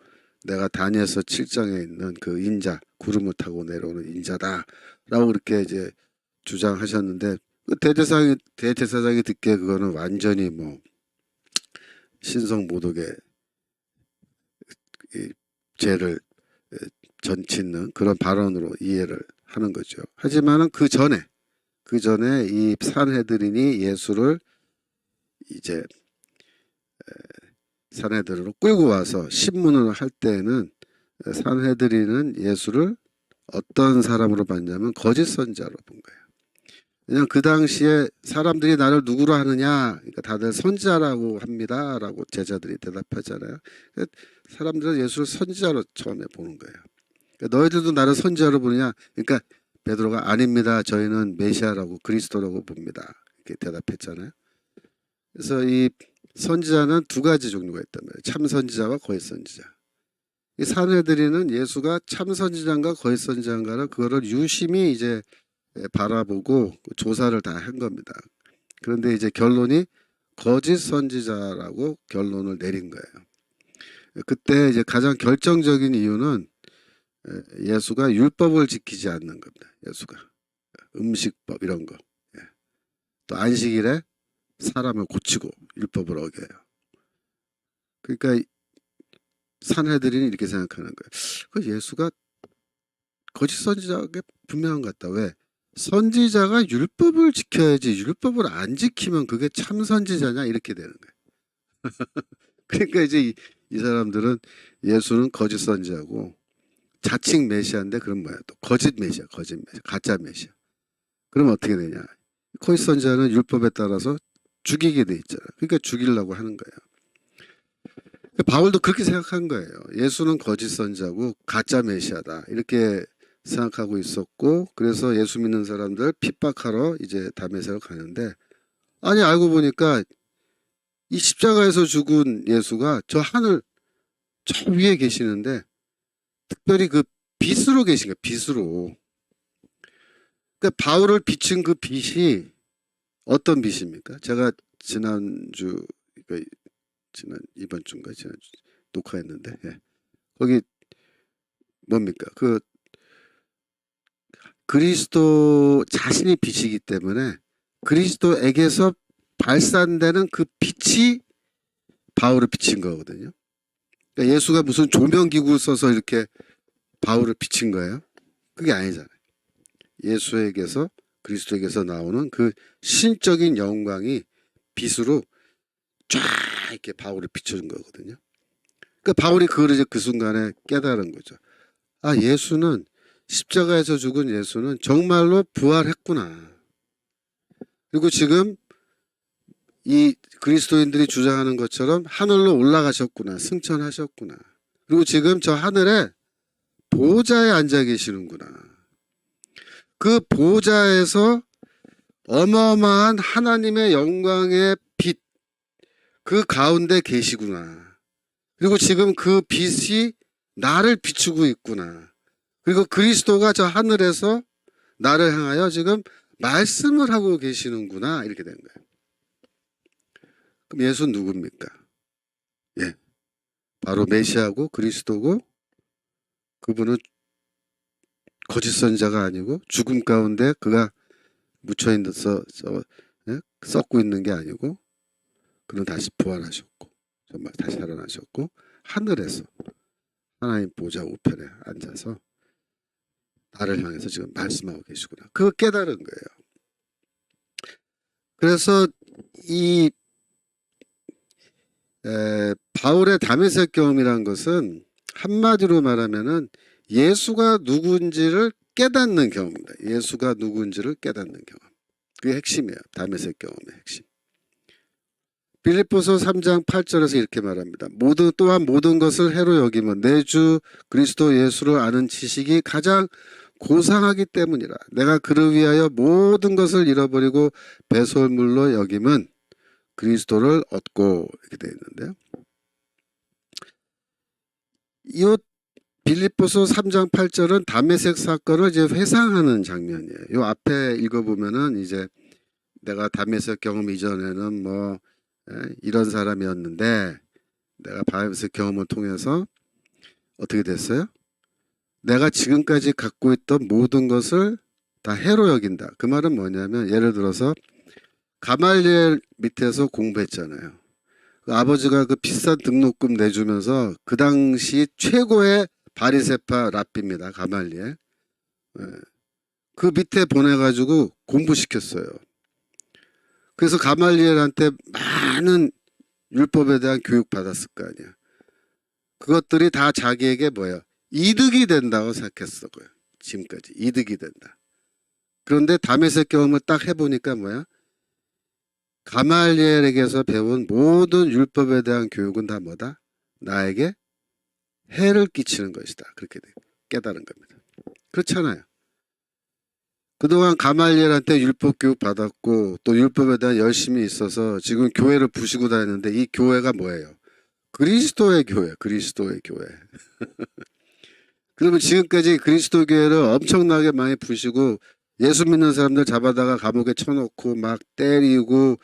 [SPEAKER 1] 내가 다니엘서 7장에 있는 그 인자, 구름을 타고 내려오는 인자다라고 그렇게 이제 주장하셨는데, 그 대제사장이 듣기에 그거는 완전히 뭐 신성모독의 이 죄를 전치는 그런 발언으로 이해를 하는 거죠. 하지만은 그 전에 이 산헤드린이 예수를 이제 산헤드린으로 끌고 와서 신문을 할 때에는 산헤드린은 예수를 어떤 사람으로 봤냐면 거짓 선지자로 본 거예요. 왜냐하면 그 당시에 사람들이 나를 누구로 하느냐, 그러니까 다들 선지자라고 합니다라고 제자들이 대답하잖아요. 사람들은 예수를 선지자로 처음에 보는 거예요. 그러니까 너희들도 나를 선지자로 보느냐? 그러니까 베드로가 아닙니다. 저희는 메시아라고 그리스도라고 봅니다. 이렇게 대답했잖아요. 그래서 이 선지자는 두 가지 종류가 있단 말이에요. 참 선지자와 거짓 선지자. 이 산헤드린은 예수가 참 선지자인가 거짓 선지자인가를 그거를 유심히 이제 바라보고 조사를 다 한 겁니다. 그런데 이제 결론이 거짓 선지자라고 결론을 내린 거예요. 그때 이제 가장 결정적인 이유는 예수가 율법을 지키지 않는 겁니다. 예수가 음식법 이런 거, 또 안식일에 사람을 고치고 율법을 어겨요. 그러니까 산헤드린이 이렇게 생각하는 거예요. 그 예수가 거짓 선지자가 분명한 것 같다. 왜? 선지자가 율법을 지켜야지 율법을 안 지키면 그게 참 선지자냐 이렇게 되는 거예요. 그러니까 이제 이 사람들은 예수는 거짓 선지자고 자칭 메시아인데 그럼 뭐야? 또 거짓 메시아, 가짜 메시아. 그럼 어떻게 되냐? 거짓 선지자는 율법에 따라서 죽이게 돼 있잖아. 그러니까 죽이려고 하는 거예요. 바울도 그렇게 생각한 거예요. 예수는 거짓 선지자고 가짜 메시아다 이렇게 생각하고 있었고, 그래서 예수 믿는 사람들 핍박하러 이제 다메섹을 가는데, 아니 알고 보니까 이 십자가에서 죽은 예수가 저 하늘 저 위에 계시는데 특별히 그 빛으로 계신 거예요. 빛으로. 그러니까 바울을 비춘 그 빛이 어떤 빛입니까? 제가 지난주, 그러니까 이번 주인가 지난주 녹화했는데, 거기 뭡니까? 그 그리스도 자신이 빛이기 때문에 그리스도에게서 발산되는 그 빛이 바울을 비친 거거든요. 그러니까 예수가 무슨 조명기구를 써서 이렇게 바울을 비친 거예요? 그게 아니잖아요. 예수에게서, 그리스도에게서 나오는 그 신적인 영광이 빛으로 쫙 이렇게 바울을 비춰준 거거든요. 그러니까 바울이 그걸 이제 그 순간에 깨달은 거죠. 아, 예수는, 십자가에서 죽은 예수는 정말로 부활했구나. 그리고 지금 이 그리스도인들이 주장하는 것처럼 하늘로 올라가셨구나. 승천하셨구나. 그리고 지금 저 하늘에 보좌에 앉아 계시는구나. 그 보좌에서 어마어마한 하나님의 영광의 빛, 그 가운데 계시구나. 그리고 지금 그 빛이 나를 비추고 있구나. 그리고 그리스도가 저 하늘에서 나를 향하여 지금 말씀을 하고 계시는구나. 이렇게 된 거예요. 그럼 예수는 누굽니까? 예, 바로 메시아고 그리스도고, 그분은 거짓 선지자가 아니고 죽음 가운데 그가 묻혀 있어서 썩고 있는 게 아니고, 그는 다시 부활하셨고 정말 다시 살아나셨고 하늘에서 하나님 보좌 우편에 앉아서 나를 향해서 지금 말씀하고 계시구나. 그거 깨달은 거예요. 그래서 이 바울의 다메섹 경험이란 것은 한마디로 말하면은 예수가 누군지를 깨닫는 경험입니다. 예수가 누군지를 깨닫는 경험. 그게 핵심이에요. 다메섹 경험의 핵심. 빌립보서 3장 8절에서 이렇게 말합니다. 또한 모든 것을 해로 여기면 내 주 그리스도 예수를 아는 지식이 가장 고상하기 때문이라. 내가 그를 위하여 모든 것을 잃어버리고 배설물로 여김은 그리스도를 얻고, 이렇게 되어 있는데요. 이 빌립보서 3장 8절은 다메섹 사건을 이제 회상하는 장면이에요. 이 앞에 읽어보면은 이제 내가 다메섹 경험 이전에는 뭐 이런 사람이었는데 내가 다메섹 경험을 통해서 어떻게 됐어요? 내가 지금까지 갖고 있던 모든 것을 다 해로 여긴다. 그 말은 뭐냐면 예를 들어서 가말리엘 밑에서 공부했잖아요. 그 아버지가 그 비싼 등록금 내주면서 그 당시 최고의 바리새파 랍비입니다. 가말리엘. 예. 그 밑에 보내가지고 공부시켰어요. 그래서 가말리엘한테 많은 율법에 대한 교육 받았을 거 아니야. 그것들이 다 자기에게 뭐야? 이득이 된다고 생각했어. 지금까지 이득이 된다. 그런데 다메섹 경험을 딱 해보니까 뭐야? 가말리엘에게서 배운 모든 율법에 대한 교육은 다 뭐다? 나에게 해를 끼치는 것이다. 그렇게 깨달은 겁니다. 그렇잖아요. 그동안 가말리엘한테 율법 교육 받았고 또 율법에 대한 열심이 있어서 지금 교회를 부시고 다니는데 이 교회가 뭐예요? 그리스도의 교회, 그리스도의 교회. 그러면 지금까지 그리스도 교회를 엄청나게 많이 부시고 예수 믿는 사람들 잡아다가 감옥에 쳐놓고 막 때리고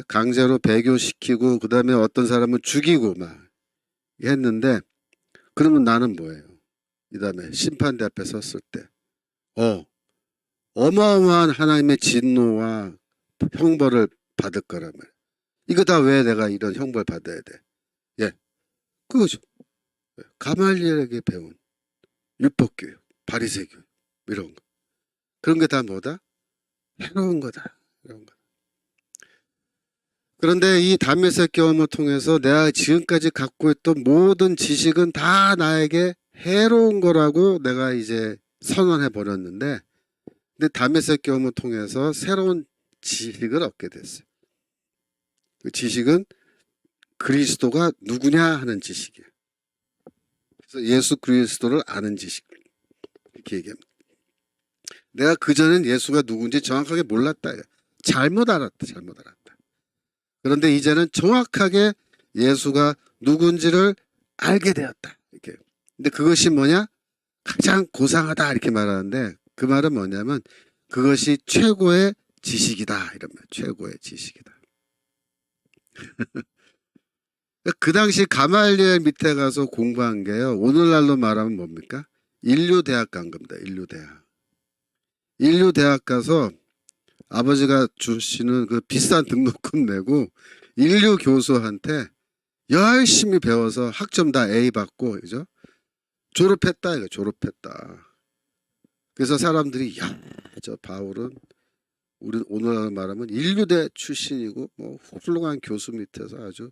[SPEAKER 1] 강제로 배교시키고 그 다음에 어떤 사람은 죽이고 막 했는데 그러면 나는 뭐예요? 이 다음에 심판대 앞에 섰을 때 어마어마한 하나님의 진노와 형벌을 받을 거란 말이야. 이거 다 왜 내가 이런 형벌 받아야 돼? 예, 그거죠. 가말리엘에게 배운 율법교육, 바리새교육 이런 거. 그런 게 다 뭐다? 해로운 거다. 해로운 거다. 그런데 이 다메섹 경험을 통해서 내가 지금까지 갖고 있던 모든 지식은 다 나에게 해로운 거라고 내가 이제 선언해 버렸는데 근데 다메섹 경험을 통해서 새로운 지식을 얻게 됐어요. 그 지식은 그리스도가 누구냐 하는 지식이에요. 그래서 예수 그리스도를 아는 지식 이렇게 얘기합니다. 내가 그전엔 예수가 누군지 정확하게 몰랐다. 잘못 알았다. 잘못 알았다. 그런데 이제는 정확하게 예수가 누군지를 알게 되었다. 이렇게. 근데 그것이 뭐냐? 가장 고상하다 이렇게 말하는데 그 말은 뭐냐면 그것이 최고의 지식이다. 이런 말. 최고의 지식이다. 그 당시 가말리엘 밑에 가서 공부한 게요. 오늘날로 말하면 뭡니까? 인류대학 간 겁니다. 인류대학. 인류대학 가서 아버지가 주시는 그 비싼 등록금 내고 인류 교수한테 열심히 배워서 학점 다 A 받고 그죠? 졸업했다 이거 졸업했다. 그래서 사람들이 야, 저 바울은 우리 오늘날 말하면 인류대 출신이고 뭐 훌륭한 교수 밑에서 아주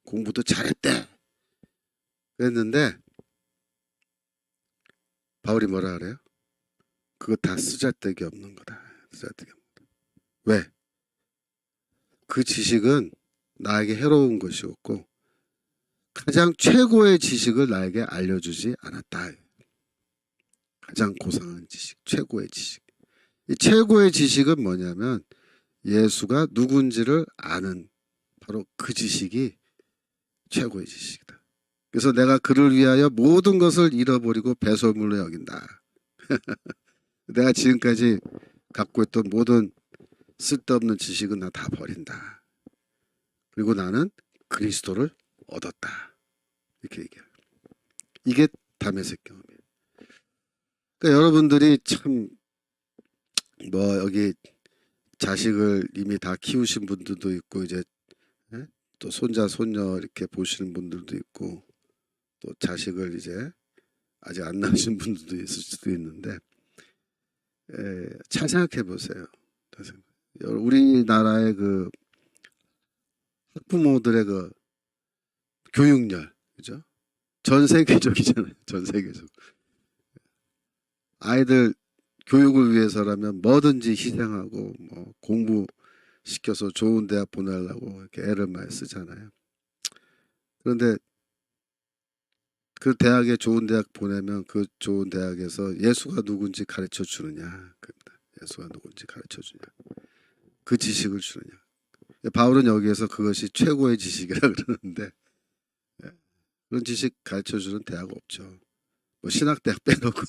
[SPEAKER 1] 공부도 잘했대. 그랬는데 바울이 뭐라 그래요? 그거 다 쓰잘데기 없는 거다. 쓰잘데기 없는 거다. 왜? 그 지식은 나에게 해로운 것이었고 가장 최고의 지식을 나에게 알려주지 않았다. 가장 고상한 지식, 최고의 지식. 이 최고의 지식은 뭐냐면 예수가 누군지를 아는 바로 그 지식이 최고의 지식이다. 그래서 내가 그를 위하여 모든 것을 잃어버리고 배설물로 여긴다. 내가 지금까지 갖고 있던 모든 쓸데없는 지식은 나 다 버린다. 그리고 나는 그리스도를 얻었다. 이렇게 얘기해요. 이게 다메섹 경험이에요. 그러니까 여러분들이 참 뭐 여기 자식을 이미 다 키우신 분들도 있고 이제 또 손자 손녀 이렇게 보시는 분들도 있고 또 자식을 이제 아직 안 낳으신 분들도 있을 수도 있는데 잘 생각해 보세요. 우리나라의 그 학부모들의 그 교육열, 그죠? 전 세계적이잖아요. 전 세계적. 아이들 교육을 위해서라면 뭐든지 희생하고 뭐 공부 시켜서 좋은 대학 보내려고 이렇게 애를 많이 쓰잖아요. 그런데 그 대학에 좋은 대학 보내면 그 좋은 대학에서 예수가 누군지 가르쳐 주느냐. 그럽니다. 예수가 누군지 가르쳐 주냐. 그 지식을 주느냐. 바울은 여기에서 그것이 최고의 지식이라 그러는데 그런 지식 가르쳐 주는 대학 없죠. 뭐 신학대학 빼놓고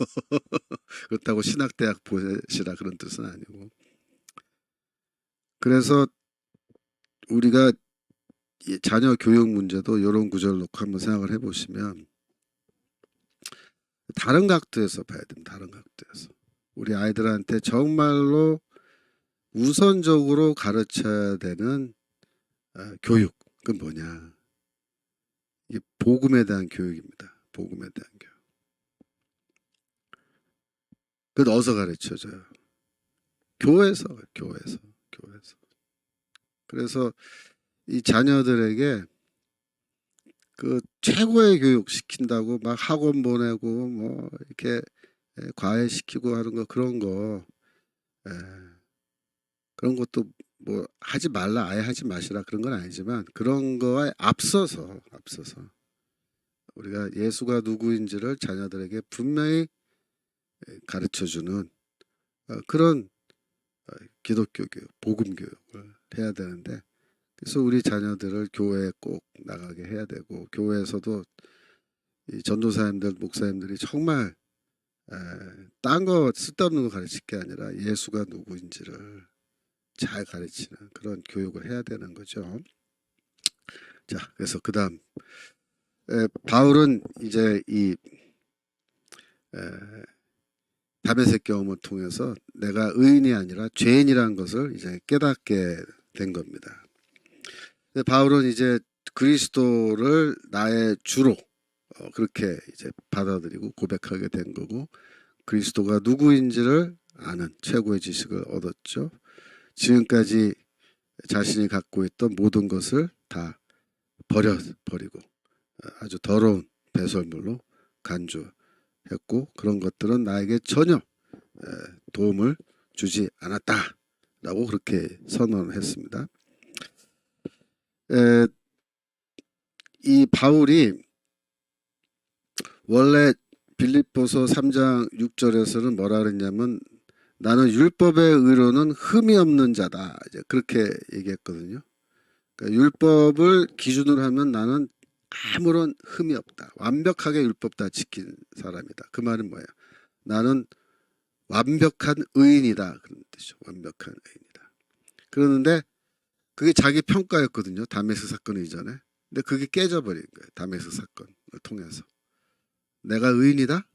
[SPEAKER 1] 그렇다고 신학대학 보내시라 그런 뜻은 아니고. 그래서 우리가 자녀 교육 문제도 이런 구절을 놓고 한번 생각을 해보시면 다른 각도에서 봐야 됩니다. 다른 각도에서. 우리 아이들한테 정말로 우선적으로 가르쳐야 되는 교육은 뭐냐? 이게 복음에 대한 교육입니다. 복음에 대한 교육. 그건 어디서 가르쳐줘요? 교회에서. 그래서 이 자녀들에게 그 최고의 교육 시킨다고 막 학원 보내고 뭐 이렇게 과외 시키고 하는 거 그런 거 그런 것도 뭐 하지 말라 아예 하지 마시라 그런 건 아니지만 그런 거에 앞서서 우리가 예수가 누구인지를 자녀들에게 분명히 가르쳐주는 그런 기독교 교육, 복음 교육을 해야 되는데 그래서 우리 자녀들을 교회에 꼭 나가게 해야 되고 교회에서도 이 전도사님들, 목사님들이 정말 딴 거 쓸데없는 거 가르칠 게 아니라 예수가 누구인지를 잘 가르치는 그런 교육을 해야 되는 거죠. 자, 그래서 그 다음 바울은 이제 이 다메섹 경험을 통해서 내가 의인이 아니라 죄인이라는 것을 이제 깨닫게 된 겁니다. 바울은 이제 그리스도를 나의 주로 그렇게 이제 받아들이고 고백하게 된 거고 그리스도가 누구인지를 아는 최고의 지식을 얻었죠. 지금까지 자신이 갖고 있던 모든 것을 다 버리고 아주 더러운 배설물로 간주했고 그런 것들은 나에게 전혀 도움을 주지 않았다라고 그렇게 선언을 했습니다. 이 바울이 원래 빌립보서 3장 6절에서는 뭐라 그랬냐면 나는 율법의 의로는 흠이 없는 자다 이제 그렇게 얘기했거든요. 그러니까 율법을 기준으로 하면 나는 아무런 흠이 없다. 완벽하게 율법 다 지킨 사람이다. 그 말은 뭐예요? 나는 완벽한 의인이다. 그런 뜻이죠. 완벽한 의인이다. 그러는데 그게 자기 평가였거든요. 다메섹 사건 이전에. 근데 그게 깨져버린 거예요. 다메섹 사건을 통해서. 내가 의인이다?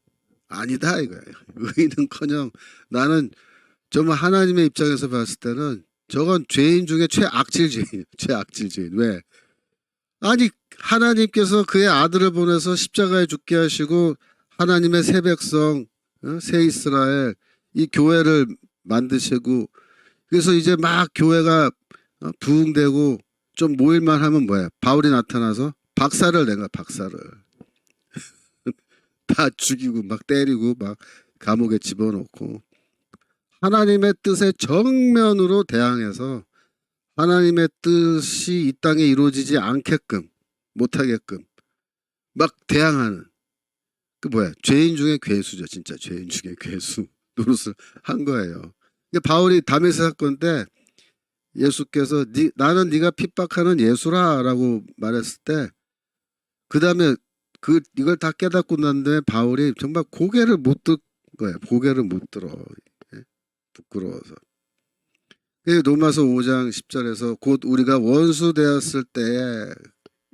[SPEAKER 1] 아니다 이거예요. 의인은커녕 나는 정말 하나님의 입장에서 봤을 때는 저건 죄인 중에 최악질 죄인. 최악질 죄인. 왜? 아니 하나님께서 그의 아들을 보내서 십자가에 죽게 하시고 하나님의 새 백성 새 이스라엘 이 교회를 만드시고 그래서 이제 막 교회가 부흥되고 좀 모일만 하면 뭐야? 바울이 나타나서 박살을 낸 거야. 박살을. 다 죽이고 막 때리고 막 감옥에 집어넣고 하나님의 뜻에 정면으로 대항해서 하나님의 뜻이 이 땅에 이루어지지 않게끔 못하게끔 막 대항하는 그 뭐야? 죄인 중에 괴수죠. 진짜 죄인 중에 괴수 노릇을 한 거예요. 바울이 다메섹 사건 때 예수께서 나는 네가 핍박하는 예수라라고 말했을 때 그 다음에 이걸 다 깨닫고 난 다음에 바울이 정말 고개를 못 들 거예요. 고개를 못 들어. 부끄러워서. 로마서 5장 10절에서 곧 우리가 원수 되었을 때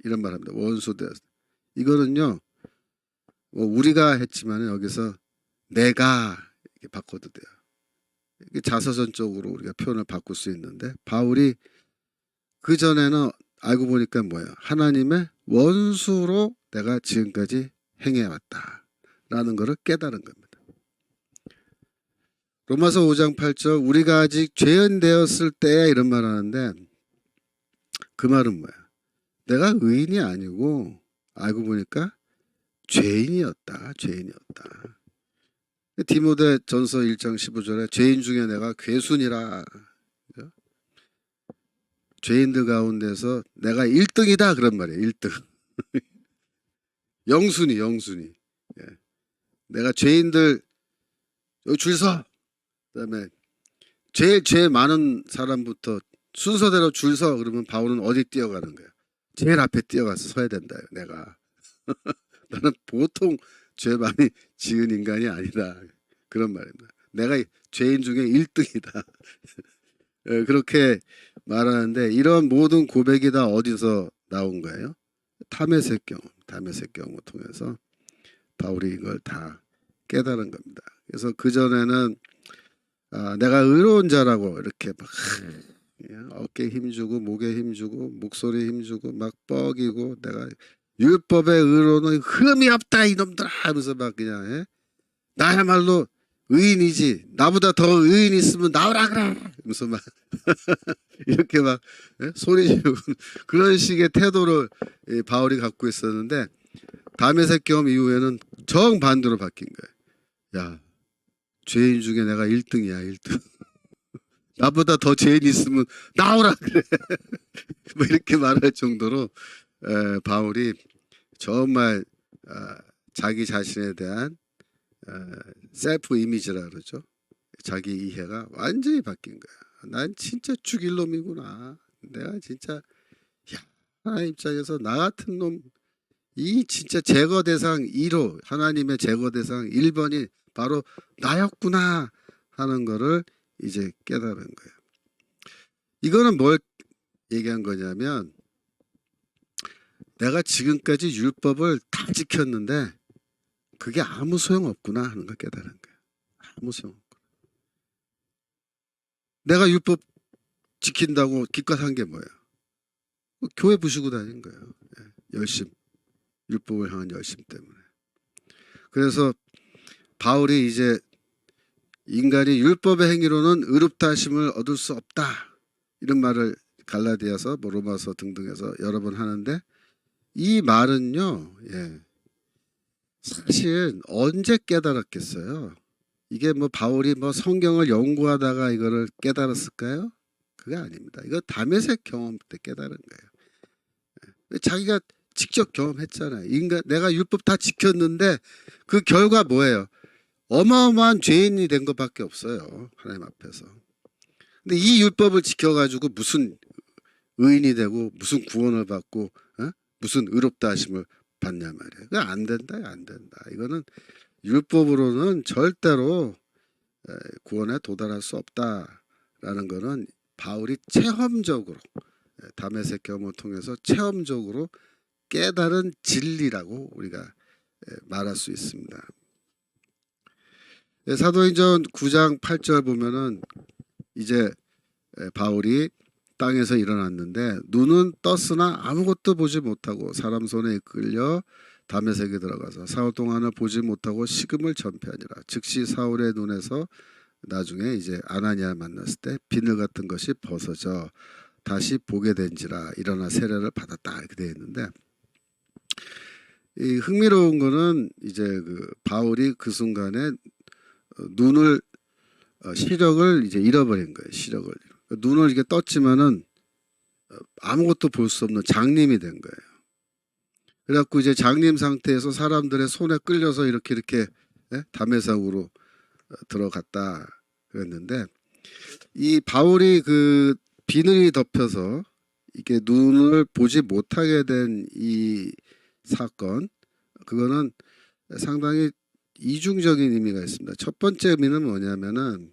[SPEAKER 1] 이런 말 합니다. 원수 되었을 때. 이거는요. 우리가 했지만 여기서 내가 이렇게 바꿔도 돼요. 자서전적으로 우리가 표현을 바꿀 수 있는데 바울이 그 전에는 알고 보니까 뭐예요? 하나님의 원수로 내가 지금까지 행해왔다 라는 것을 깨달은 겁니다. 로마서 5장 8절 우리가 아직 죄인 되었을 때 이런 말 하는데 그 말은 뭐야? 내가 의인이 아니고 알고 보니까 죄인이었다. 디모데 전서 1장 15절에 죄인 중에 내가 괴순이라 죄인들 가운데서 내가 1등이다 그런 말이에요. 1등. 영순이. 예. 내가 죄인들 여기 줄 서. 그다음에 제일 죄 많은 사람부터 순서대로 줄 서. 그러면 바울은 어디 뛰어가는 거야? 제일 앞에 뛰어가서 서야 된다. 내가. 나는 보통 죄 많이 지은 인간이 아니다. 그런 말입니다. 내가 죄인 중에 1등이다. 예, 그렇게 말하는데 이런 모든 고백이 다 어디서 나온 거예요? 다메섹 경험을 통해서 바울이 이걸 다 깨달은 겁니다. 그래서 그 전에는 내가 의로운 자라고 이렇게 막 어깨에 힘주고 목에 힘주고 목소리에 힘주고 막 뻐기고 내가 율법의 의로는 흠이 없다 이놈들아 하면서 막 그냥 나야말로 의인이지 나보다 더 의인 있으면 나오라 그래 하면서 막 이렇게 막 소리 지르고 그런 식의 태도를 바울이 갖고 있었는데 다메섹 경험 이후에는 정반대로 바뀐 거예요. 야, 죄인 중에 내가 1등이야 1등. 나보다 더 죄인 있으면 나오라 그래. 뭐 이렇게 말할 정도로 바울이 정말 자기 자신에 대한 셀프 이미지라 그러죠. 자기 이해가 완전히 바뀐 거야. 난 진짜 죽일 놈이구나. 내가 진짜 하나님 입장에서 나 같은 놈 이 진짜 제거 대상 1호 하나님의 제거 대상 1번이 바로 나였구나 하는 거를 이제 깨달은 거예요. 이거는 뭘 얘기한 거냐면 내가 지금까지 율법을 다 지켰는데 그게 아무 소용없구나 하는 걸 깨달은 거예요. 아무 소용없구나. 내가 율법 지킨다고 기껏 한 게 뭐예요? 교회 부수고 다닌 거예요. 열심. 율법을 향한 열심 때문에. 그래서 바울이 이제 인간이 율법의 행위로는 의롭다 하심을 얻을 수 없다. 이런 말을 갈라디아서 뭐 로마서 등등에서 여러 번 하는데 이 말은요. 사실 언제 깨달았겠어요? 이게 뭐 바울이 뭐 성경을 연구하다가 이거를 깨달았을까요? 그게 아닙니다. 이거 다메섹 경험 때 깨달은 거예요. 자기가 직접 경험했잖아요. 인간 내가 율법 다 지켰는데 그 결과 뭐예요? 어마어마한 죄인이 된 것밖에 없어요. 하나님 앞에서. 근데 이 율법을 지켜가지고 무슨 의인이 되고 무슨 구원을 받고 무슨 의롭다 하심을 받냐 말이에요. 그거 안 된다. 안 된다. 이거는 율법으로는 절대로 구원에 도달할 수 없다라는 거는 바울이 체험적으로 다메섹 경험을 통해서 체험적으로 깨달은 진리라고 우리가 말할 수 있습니다. 사도행전 9장 8절 보면은 이제 바울이 땅에서 일어났는데 눈은 떴으나 아무것도 보지 못하고 사람 손에 이끌려 다메섹에 들어가서 사흘 동안을 보지 못하고 식음을 전폐하니라. 즉시 사울의 눈에서 나중에 이제 아나니아 만났을 때 비늘 같은 것이 벗어져 다시 보게 된지라 일어나 세례를 받았다 이렇게 되어 있는데 이 흥미로운 거는 이제 그 바울이 그 순간에 눈을 시력을 이제 잃어버린 거예요. 시력을 눈을 이렇게 떴지만은 아무것도 볼 수 없는 장님이 된 거예요. 그래갖고 이제 장님 상태에서 사람들의 손에 끌려서 이렇게 다메섹으로 들어갔다 그랬는데 이 바울이 그 비늘이 덮여서 이게 눈을 보지 못하게 된 이 사건 그거는 상당히 이중적인 의미가 있습니다. 첫 번째 의미는 뭐냐면은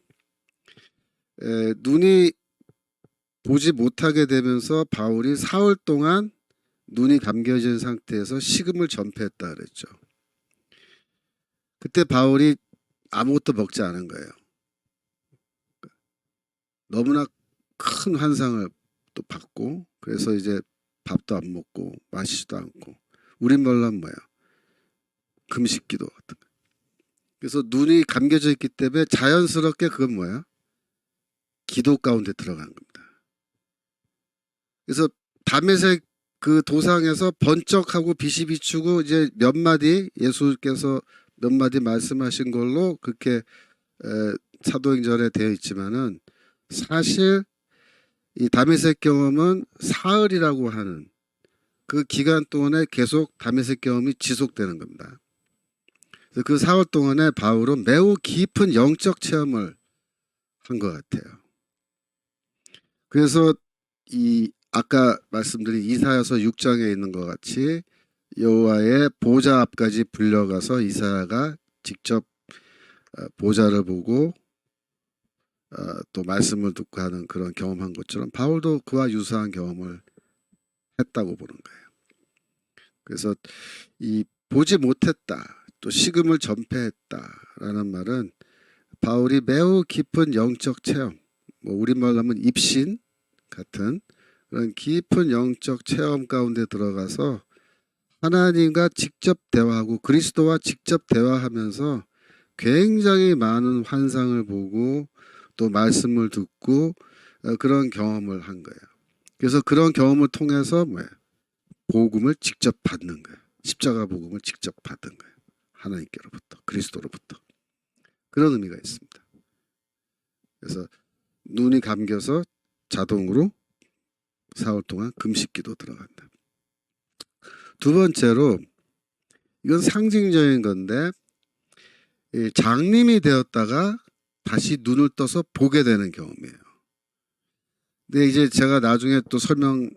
[SPEAKER 1] 눈이 보지 못하게 되면서 바울이 사흘 동안 눈이 감겨진 상태에서 식음을 전폐했다 그랬죠. 그때 바울이 아무것도 먹지 않은 거예요. 너무나 큰 환상을 또 받고 그래서 이제 밥도 안 먹고 마시지도 않고 우리말로 하면 뭐예요? 금식기도 같은 거. 그래서 눈이 감겨져 있기 때문에 자연스럽게 그건 뭐예요? 기도 가운데 들어간 겁니다. 그래서 다메섹 그 도상에서 번쩍하고 빛이 비추고 이제 몇 마디 예수께서 몇 마디 말씀하신 걸로 그렇게 사도행전에 되어 있지만은 사실 이 다메섹 경험은 사흘이라고 하는 그 기간 동안에 계속 다메섹 경험이 지속되는 겁니다. 그래서 그 사흘 동안에 바울은 매우 깊은 영적 체험을 한 것 같아요. 그래서 이 아까 말씀드린 이사야서 6장에 있는 것 같이 여호와의 보좌 앞까지 불려가서 이사야가 직접 보좌를 보고 또 말씀을 듣고 하는 그런 경험한 것처럼 바울도 그와 유사한 경험을 했다고 보는 거예요. 그래서 이 보지 못했다. 또 식음을 전폐했다라는 말은 바울이 매우 깊은 영적 체험, 뭐 우리말로 하면 입신 같은 그런 깊은 영적 체험 가운데 들어가서 하나님과 직접 대화하고 그리스도와 직접 대화하면서 굉장히 많은 환상을 보고 또 말씀을 듣고 그런 경험을 한 거예요. 그래서 그런 경험을 통해서 뭐예요? 복음을 직접 받는 거예요. 십자가 복음을 직접 받은 거예요. 하나님께로부터, 그리스도로부터. 그런 의미가 있습니다. 그래서 눈이 감겨서 자동으로 4월 동안 금식기도 들어간다. 두 번째로 이건 상징적인 건데 장님이 되었다가 다시 눈을 떠서 보게 되는 경험이에요. 근데 이제 제가 나중에 또 설명할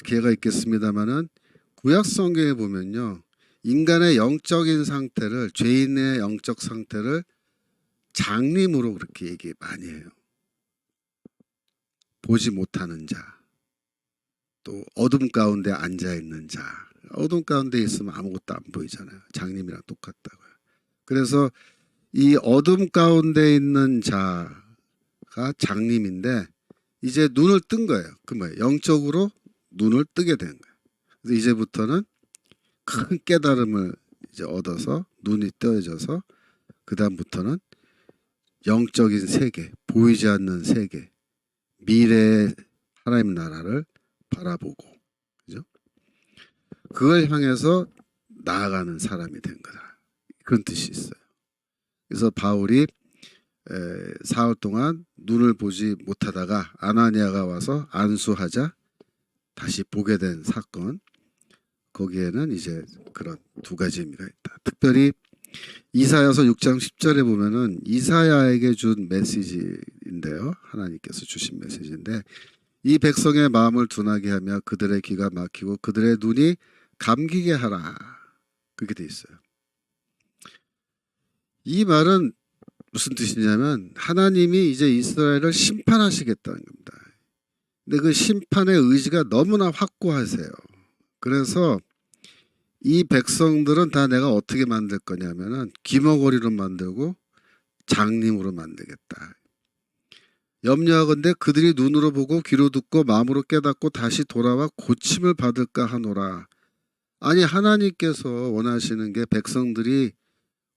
[SPEAKER 1] 기회가 있겠습니다만은 구약 성경에 보면요, 인간의 영적인 상태를, 죄인의 영적 상태를 장님으로 그렇게 얘기 많이 해요. 보지 못하는 자, 또 어둠 가운데 앉아 있는 자. 어둠 가운데 있으면 아무것도 안 보이잖아요. 장님이랑 똑같다고요. 그래서 이 어둠 가운데 있는 자가 장님인데 이제 눈을 뜬 거예요. 그 뭐예요? 영적으로 눈을 뜨게 된 거예요. 그래서 이제부터는 큰 깨달음을 이제 얻어서 눈이 떠져서 그 다음부터는 영적인 세계, 보이지 않는 세계, 미래의 하나님 나라를 바라보고, 그죠? 그걸 향해서 나아가는 사람이 된 거다. 그런 뜻이 있어요. 그래서 바울이 4월 동안 눈을 보지 못하다가 아나니아가 와서 안수하자 다시 보게 된 사건, 거기에는 이제 그런 두 가지 의미가 있다. 특별히 이사야서 6장 10절에 보면은 이사야에게 준 메시지인데요. 하나님께서 주신 메시지인데 이 백성의 마음을 둔하게 하며 그들의 귀가 막히고 그들의 눈이 감기게 하라. 그렇게 돼 있어요. 이 말은 무슨 뜻이냐면 하나님이 이제 이스라엘을 심판하시겠다는 겁니다. 근데 그 심판의 의지가 너무나 확고하세요. 그래서 이 백성들은 다 내가 어떻게 만들 거냐면은 귀머거리로 만들고 장님으로 만들겠다. 염려하건대 그들이 눈으로 보고 귀로 듣고 마음으로 깨닫고 다시 돌아와 고침을 받을까 하노라. 아니 하나님께서 원하시는 게 백성들이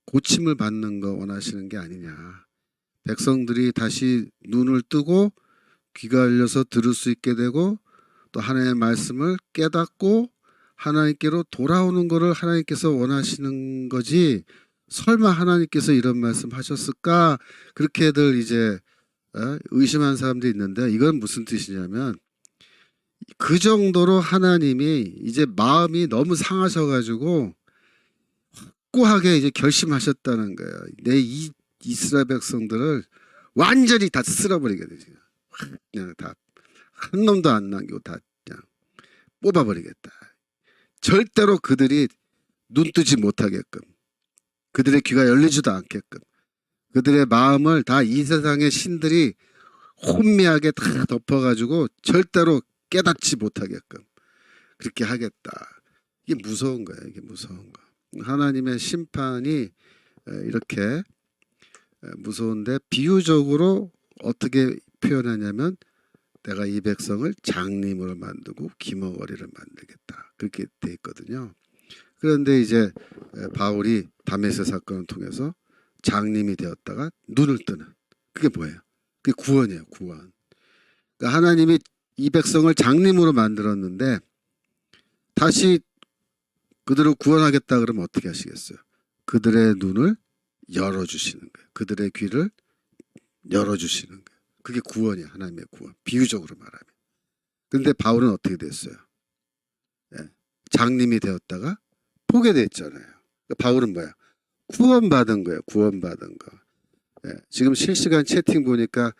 [SPEAKER 1] 고침을 받는 거 원하시는 게 아니냐. 백성들이 다시 눈을 뜨고 귀가 열려서 들을 수 있게 되고 또 하나님의 말씀을 깨닫고 하나님께로 돌아오는 것을 하나님께서 원하시는 거지. 설마 하나님께서 이런 말씀 하셨을까? 그렇게들 이제 의심한 사람들이 있는데 이건 무슨 뜻이냐면 그 정도로 하나님이 이제 마음이 너무 상하셔가지고 확고하게 이제 결심하셨다는 거예요. 내 이 이스라엘 백성들을 완전히 다 쓸어버리게 되죠. 그냥 다 한 놈도 안 남기고 다 그냥 뽑아버리겠다. 절대로 그들이 눈 뜨지 못하게끔, 그들의 귀가 열리지도 않게끔, 그들의 마음을 다 이 세상의 신들이 혼미하게 다 덮어가지고 절대로 깨닫지 못하게끔 그렇게 하겠다. 이게 무서운 거예요. 이게 무서운 거. 하나님의 심판이 이렇게 무서운데 비유적으로 어떻게 표현하냐면 내가 이 백성을 장님으로 만들고 기머거리를 만들겠다. 그렇게 돼 있거든요. 그런데 이제 바울이 다메섹 사건을 통해서 장님이 되었다가 눈을 뜨는 그게 뭐예요? 그게 구원이에요. 구원. 그러니까 하나님이 이 백성을 장님으로 만들었는데 다시 그들을 구원하겠다 그러면 어떻게 하시겠어요? 그들의 눈을 열어주시는 거예요. 그들의 귀를 열어주시는 거예요. 그게 구원이에요. 하나님의 구원. 비유적으로 말하면. 그런데 바울은 어떻게 됐어요? 장님이 되었다가 보게 됐잖아요. 그러니까 바울은 뭐야? 구원받은 거예요. 구원받은 거. 지금 실시간 채팅 보니까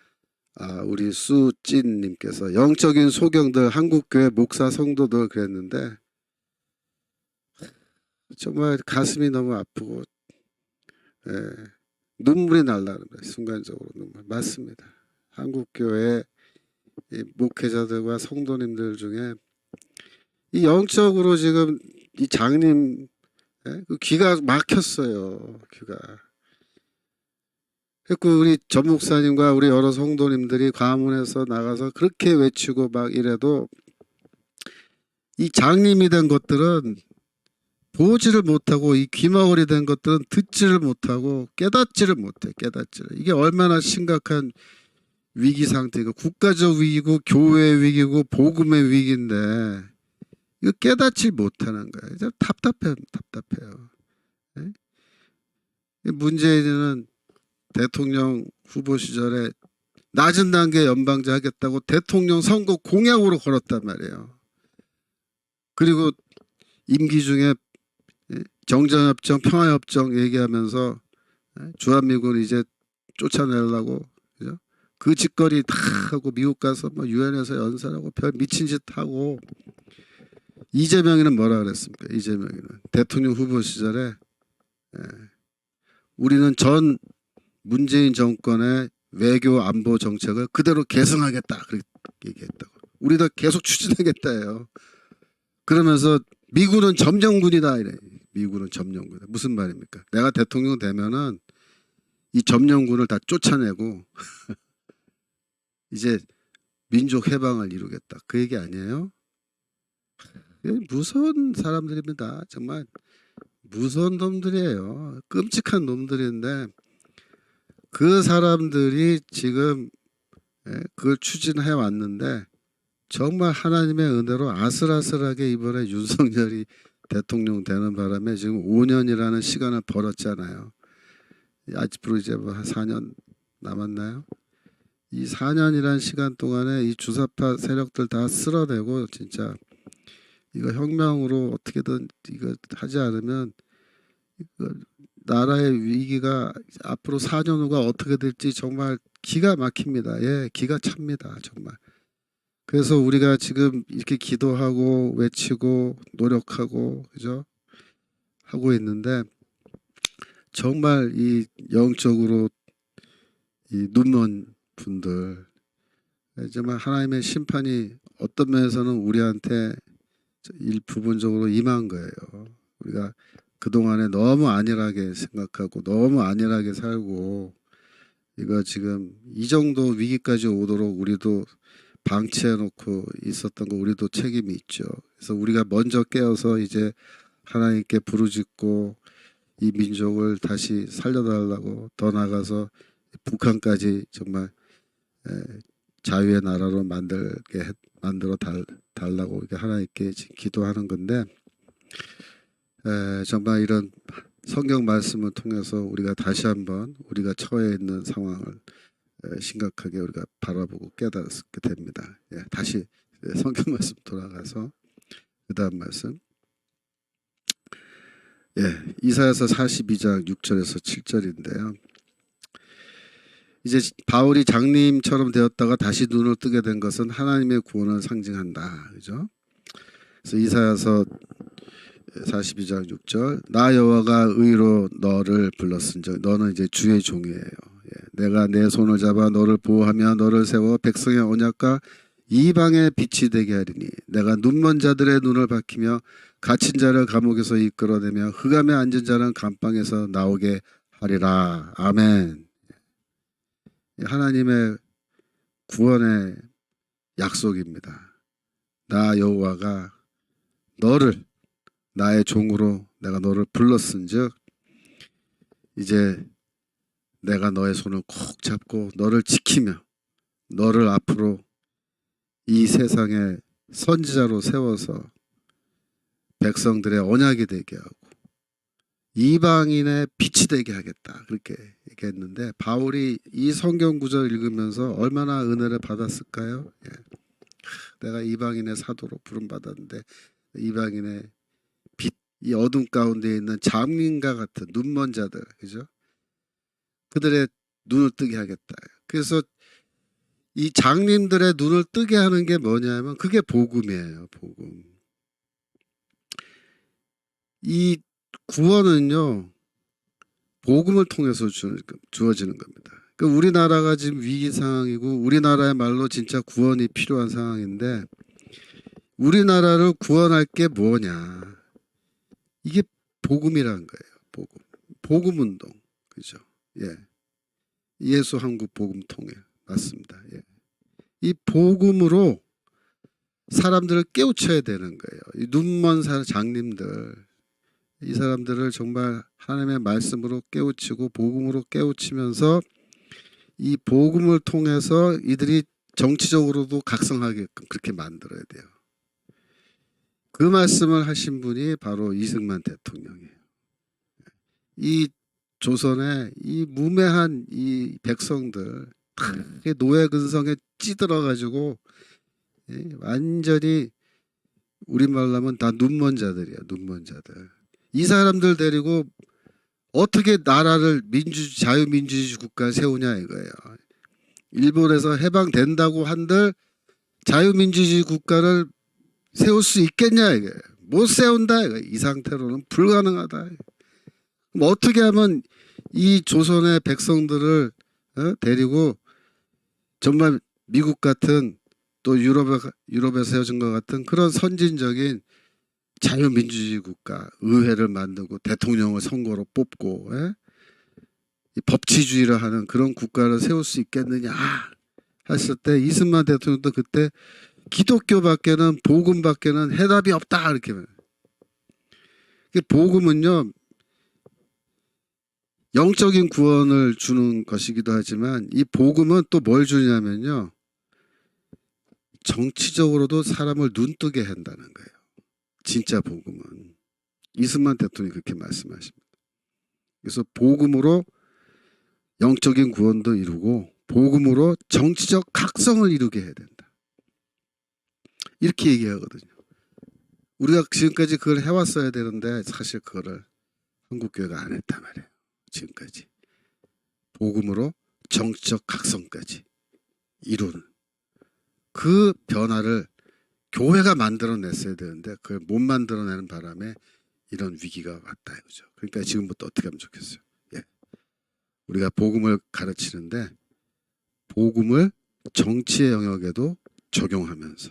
[SPEAKER 1] 우리 수찐님께서 영적인 소경들 한국교회 목사 성도들 그랬는데 정말 가슴이 너무 아프고 눈물이 날라는 거예요. 순간적으로 눈물. 맞습니다. 한국교회 목회자들과 성도님들 중에 이 영적으로 지금 이 장님 예? 그 귀가 막혔어요. 귀가. 그리고 우리 전 목사님과 우리 여러 성도님들이 과문에서 나가서 그렇게 외치고 막 이래도 이 장님이 된 것들은 보지를 못하고 이 귀마울이 된 것들은 듣지를 못하고 깨닫지를 못해. 깨닫지를. 이게 얼마나 심각한 위기 상태고 국가적 위기고 교회 위기고 복음의 위기인데 이거 깨닫지 못하는 거예요. 이제 답답해요. 예? 문재인은 대통령 후보 시절에 낮은 단계 연방제 하겠다고 대통령 선거 공약으로 걸었단 말이에요. 그리고 임기 중에 정전협정, 평화협정 얘기하면서 주한미군 이제 쫓아내려고 그죠? 그 짓거리 다 하고 미국 가서 뭐 유엔에서 연설하고 별 미친 짓 하고 이재명이는 뭐라 그랬습니까? 이재명이는 대통령 후보 시절에 우리는 전 문재인 정권의 외교 안보 정책을 그대로 계승하겠다 그렇게 얘기했다고. 우리도 계속 추진하겠다예요. 그러면서 미군은 점령군이다 이래. 미군은 점령군이다. 무슨 말입니까? 내가 대통령 되면은 이 점령군을 다 쫓아내고 이제 민족 해방을 이루겠다. 그 얘기 아니에요? 무서운 사람들입니다. 정말 무서운 놈들이에요. 끔찍한 놈들인데 그 사람들이 지금 그걸 추진해 왔는데 정말 하나님의 은혜로 아슬아슬하게 이번에 윤석열이 대통령 되는 바람에 지금 5년이라는 시간을 벌었잖아요. 앞으로 이제 뭐 한 4년 남았나요? 이 4년이라는 시간 동안에 이 주사파 세력들 다 쓸어내고 진짜 이거 혁명으로 어떻게든 이거 하지 않으면 이거 나라의 위기가 앞으로 4년 후가 어떻게 될지 정말 기가 막힙니다. 예, 기가 찹니다. 정말. 그래서 우리가 지금 이렇게 기도하고 외치고 노력하고 그죠? 하고 있는데 정말 이 영적으로 이 눈먼 분들 정말 하나님의 심판이 어떤 면에서는 우리한테 부분적으로 임한 거예요. 우리가 그동안에 너무 안일하게 생각하고 너무 안일하게 살고 이거 지금 이 정도 위기까지 오도록 우리도 방치해 놓고 있었던 거 우리도 책임이 있죠. 그래서 우리가 먼저 깨어서 이제 하나님께 부르짖고 이 민족을 다시 살려달라고 더 나가서 북한까지 정말 자유의 나라로 만들어 달라고 이렇게 하나님께 기도하는 건데 정말 이런 성경 말씀을 통해서 우리가 다시 한번 우리가 처해 있는 상황을 심각하게 우리가 바라보고 깨닫게 됩니다. 예, 다시 성경 말씀 돌아가서 그 다음 말씀. 예, 이사야서 42장 6절에서 7절인데요. 이제 바울이 장님처럼 되었다가 다시 눈을 뜨게 된 것은 하나님의 구원을 상징한다. 그죠? 그래서 이사야서 42장 6절 나 여호와가 의로 너를 불렀은즉 너는 이제 주의 종이에요. 내가 내 손을 잡아 너를 보호하며 너를 세워 백성의 언약과 이방의 빛이 되게 하리니 내가 눈먼 자들의 눈을 밝히며 갇힌 자를 감옥에서 이끌어내며 흑암에 앉은 자는 감방에서 나오게 하리라. 아멘. 하나님의 구원의 약속입니다. 나 여호와가 너를 나의 종으로 내가 너를 불렀은즉 이제 내가 너의 손을 콕 잡고 너를 지키며 너를 앞으로 이 세상의 선지자로 세워서 백성들의 언약이 되게 하고 이방인의 빛이 되게 하겠다. 그렇게 얘기했는데 바울이 이 성경 구절 읽으면서 얼마나 은혜를 받았을까요? 예. 내가 이방인의 사도로 부름받았는데 이방인의 빛, 이 어둠 가운데 있는 장님과 같은 눈먼 자들, 그죠? 그들의 눈을 뜨게 하겠다. 그래서 이 장님들의 눈을 뜨게 하는 게 뭐냐면 그게 복음이에요. 복음. 이 구원은요 복음을 통해서 주어지는 겁니다. 그러니까 우리나라가 지금 위기 상황이고 우리나라야말로 진짜 구원이 필요한 상황인데 우리나라를 구원할 게 뭐냐? 이게 복음이라는 거예요. 복음. 복음 운동. 그죠? 예. 예수 한국 복음 통일. 맞습니다. 예. 이 복음으로 사람들을 깨우쳐야 되는 거예요. 이 눈먼 장님들, 이 사람들을 정말 하나님의 말씀으로 깨우치고 복음으로 깨우치면서 이 복음을 통해서 이들이 정치적으로도 각성하게끔 그렇게 만들어야 돼요. 그 말씀을 하신 분이 바로 이승만 대통령이에요. 이 조선의 이 무매한 이 백성들 노예 근성에 찌들어 가지고 완전히 우리말로 하면 다 눈먼 자들이야. 눈먼 자들. 이 사람들 데리고 어떻게 나라를 자유민주주의 국가를 세우냐 이거예요. 일본에서 해방된다고 한들 자유민주주의 국가를 세울 수 있겠냐 이거예요. 못 세운다 이거예요. 이 상태로는 불가능하다. 그럼 어떻게 하면 이 조선의 백성들을 데리고 정말 미국 같은 또 유럽에 세워진 것 같은 그런 선진적인 자유민주주의 국가, 의회를 만들고 대통령을 선거로 뽑고 법치주의를 하는 그런 국가를 세울 수 있겠느냐 했을 때 이승만 대통령도 그때 기독교밖에는 복음밖에는 해답이 없다 이렇게. 복음은요 영적인 구원을 주는 것이기도 하지만 이 복음은 또 뭘 주냐면요 정치적으로도 사람을 눈뜨게 한다는 거예요. 진짜 복음은. 이승만 대통령이 그렇게 말씀하십니다. 그래서 복음으로 영적인 구원도 이루고 복음으로 정치적 각성을 이루게 해야 된다. 이렇게 얘기하거든요. 우리가 지금까지 그걸 해왔어야 되는데 사실 그거를 한국교회가 안 했단 말이에요. 지금까지. 복음으로 정치적 각성까지 이루는 그 변화를 교회가 만들어냈어야 되는데 그걸 못 만들어내는 바람에 이런 위기가 왔다 이거죠. 그러니까 지금부터 어떻게 하면 좋겠어요. 예. 우리가 복음을 가르치는데 복음을 정치의 영역에도 적용하면서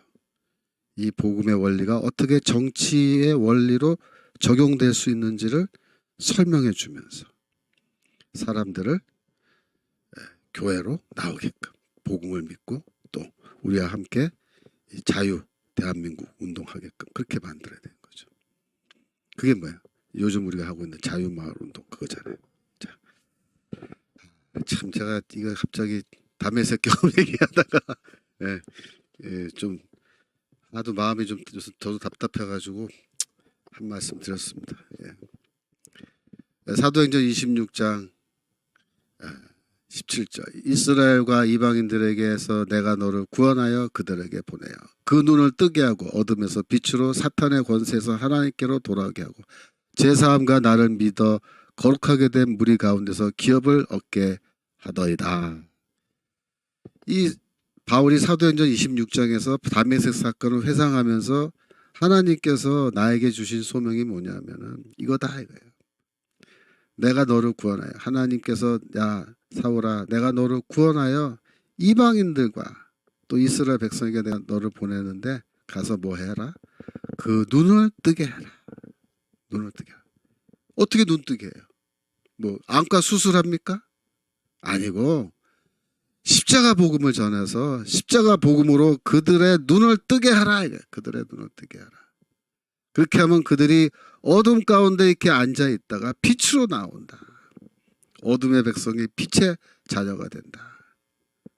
[SPEAKER 1] 이 복음의 원리가 어떻게 정치의 원리로 적용될 수 있는지를 설명해 주면서 사람들을 교회로 나오게끔 복음을 믿고 또 우리와 함께 자유 대한민국 운동하게끔 그렇게 만들어야 되는 거죠. 그게 뭐예요? 요즘 우리가 하고 있는 자유마을 운동 그거잖아요. 자, 참 제가 이거 갑자기 담의 새끼하고 얘기하다가 좀 하도 마음이 좀 저도 답답해가지고 한 말씀 드렸습니다. 사도행전 26장 17절 이스라엘과 이방인들에게서 내가 너를 구원하여 그들에게 보내어 그 눈을 뜨게 하고 어둠에서 빛으로 사탄의 권세에서 하나님께로 돌아오게 하고 제사함과 나를 믿어 거룩하게 된 무리 가운데서 기업을 얻게 하더이다. 이 바울이 사도행전 26장에서 다메섹 사건을 회상하면서 하나님께서 나에게 주신 소명이 뭐냐면은 이거다 이거예요. 내가 너를 구원하여 하나님께서 야 사울아 내가 너를 구원하여 이방인들과 또 이스라엘 백성에게 내가 너를 보내는데 가서 뭐 해라? 그 눈을 뜨게 해라. 눈을 뜨게 해라. 어떻게 눈 뜨게 해요? 뭐 안과 수술합니까? 아니고 십자가 복음을 전해서 십자가 복음으로 그들의 눈을 뜨게 하라. 그들의 눈을 뜨게 하라. 그렇게 하면 그들이 어둠 가운데 이렇게 앉아 있다가 빛으로 나온다. 어둠의 백성이 빛의 자녀가 된다.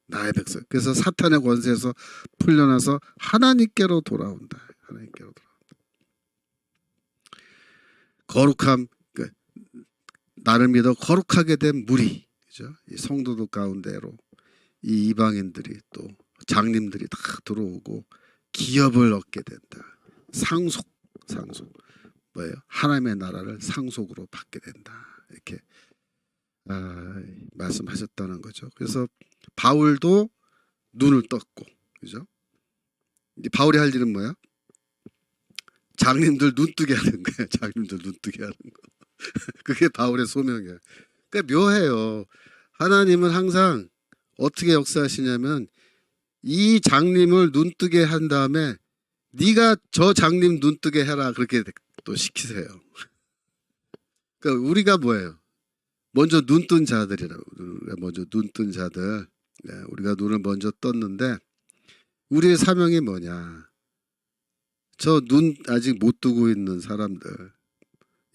[SPEAKER 1] 나의 백성. 그래서 사탄의 권세에서 풀려나서 하나님께로 돌아온다. 하나님께로 돌아온다. 거룩함, 나를 믿어 거룩하게 된 무리, 그죠? 이 성도들 가운데로 이 이방인들이 또 장님들이 다 들어오고 기업을 얻게 된다. 상속 뭐예요? 하나님의 나라를 상속으로 받게 된다. 이렇게 말씀하셨다는 거죠. 그래서 바울도 눈을 떴고, 그죠? 이제 바울이 할 일은 뭐야? 장님들 눈뜨게 하는 거예요. 장님들 눈뜨게 하는 거. 그게 바울의 소명이에요. 그러니까 묘해요. 하나님은 항상 어떻게 역사하시냐면 이 장님을 눈뜨게 한 다음에 네가 저 장님 눈뜨게 해라 그렇게 또 시키세요. 그러니까 우리가 뭐예요? 먼저 눈뜬 자들이라고. 우리가 먼저 눈뜬 자들. 네, 우리가 눈을 먼저 떴는데 우리의 사명이 뭐냐? 저 눈 아직 못 뜨고 있는 사람들.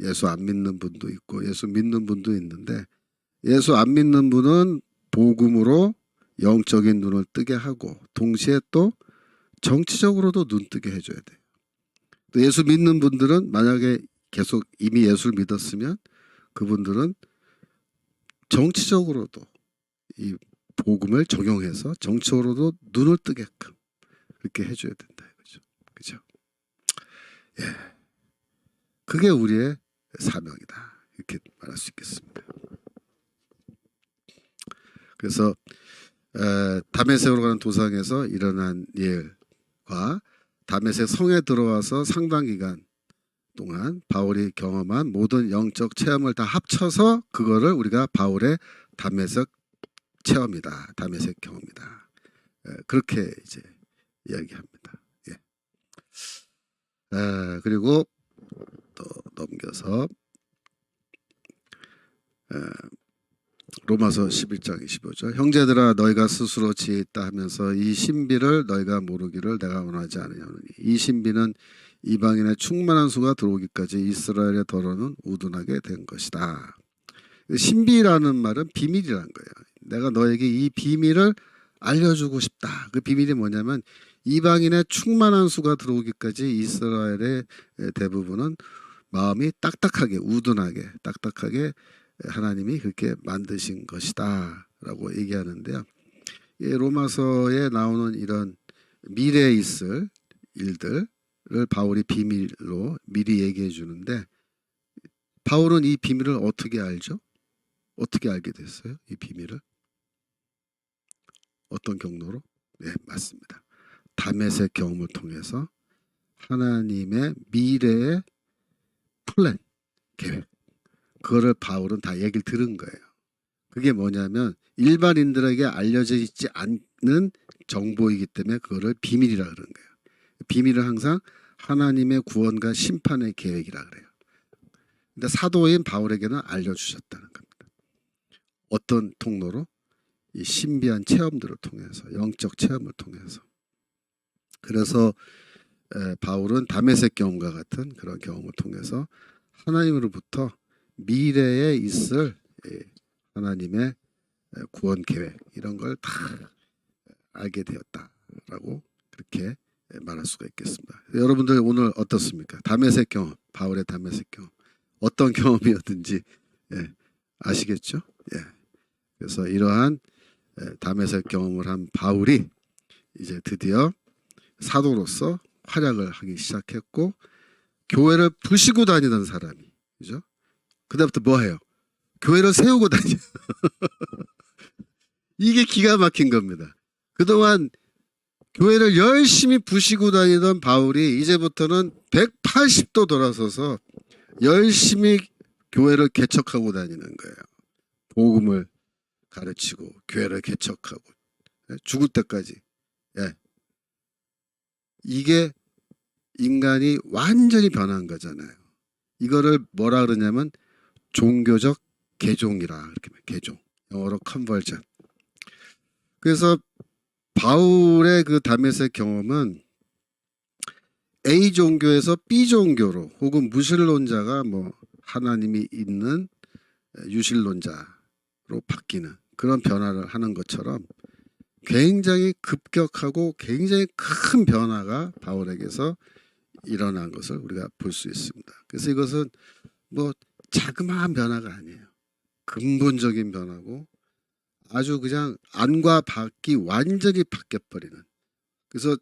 [SPEAKER 1] 예수 안 믿는 분도 있고 예수 믿는 분도 있는데 예수 안 믿는 분은 복음으로 영적인 눈을 뜨게 하고 동시에 또 정치적으로도 눈 뜨게 해줘야 돼요. 또 예수 믿는 분들은 만약에 계속 이미 예수를 믿었으면 그분들은 정치적으로도 이 복음을 적용해서 정치적으로도 눈을 뜨게끔 그렇게 해줘야 된다 이거죠. 그죠? 예, 그게 우리의 사명이다 이렇게 말할 수 있겠습니다. 그래서 다메섹으로 가는 도상에서 일어난 일과 다메섹 성에 들어와서 상당 기간 동안 바울이 경험한 모든 영적 체험을 다 합쳐서 그거를 우리가 바울의 다메섹 체험이다, 다메섹 경험이다. 그렇게 이제 이야기합니다. 예. 그리고 또 넘겨서 로마서 11장 25절 형제들아 너희가 스스로 지혜있다 하면서 이 신비를 너희가 모르기를 내가 원하지 않으냐니 이 신비는 이방인의 충만한 수가 들어오기까지 이스라엘의 더러는 우둔하게 된 것이다. 신비라는 말은 비밀이란 거예요. 내가 너에게 이 비밀을 알려주고 싶다. 그 비밀이 뭐냐면 이방인의 충만한 수가 들어오기까지 이스라엘의 대부분은 마음이 딱딱하게 우둔하게 딱딱하게 하나님이 그렇게 만드신 것이다 라고 얘기하는데요. 로마서에 나오는 이런 미래에 있을 일들을 바울이 비밀로 미리 얘기해 주는데 바울은 이 비밀을 어떻게 알죠? 어떻게 알게 됐어요? 이 비밀을? 어떤 경로로? 네, 맞습니다. 다메섹 경험을 통해서 하나님의 미래의 플랜, 계획 그거를 바울은 다 얘기를 들은 거예요. 그게 뭐냐면 일반인들에게 알려져 있지 않는 정보이기 때문에 그거를 비밀이라 그러는 거예요. 비밀은 항상 하나님의 구원과 심판의 계획이라 그래요. 근데 사도인 바울에게는 알려주셨다는 겁니다. 어떤 통로로? 이 신비한 체험들을 통해서 영적 체험을 통해서. 그래서 바울은 다메섹 경험과 같은 그런 경험을 통해서 하나님으로부터 미래에 있을 하나님의 구원 계획 이런 걸 다 알게 되었다라고 그렇게 말할 수가 있겠습니다. 여러분들 오늘 어떻습니까? 다메섹 경험, 바울의 다메섹 경험 어떤 경험이었든지 아시겠죠? 예. 그래서 이러한 다메섹 경험을 한 바울이 이제 드디어 사도로서 활약을 하기 시작했고 교회를 부시고 다니던 사람이 그죠? 그다음부터 뭐 해요? 교회를 세우고 다녀. 이게 기가 막힌 겁니다. 그동안 교회를 열심히 부시고 다니던 바울이 이제부터는 180도 돌아서서 열심히 교회를 개척하고 다니는 거예요. 복음을 가르치고 교회를 개척하고 죽을 때까지. 예. 이게 인간이 완전히 변한 거잖아요. 이거를 뭐라 그러냐면 종교적 개종이라 이렇게 개종. 영어로 컨버전. 그래서 바울의 그 다메섹 경험은 A 종교에서 B 종교로 혹은 무신론자가 뭐 하나님이 있는 유신론자로 바뀌는 그런 변화를 하는 것처럼 굉장히 급격하고 굉장히 큰 변화가 바울에게서 일어난 것을 우리가 볼 수 있습니다. 그래서 이것은 뭐 자그마한 변화가 아니에요. 근본적인 변화고 아주 그냥 안과 밖이 완전히 바뀌어버리는. 그래서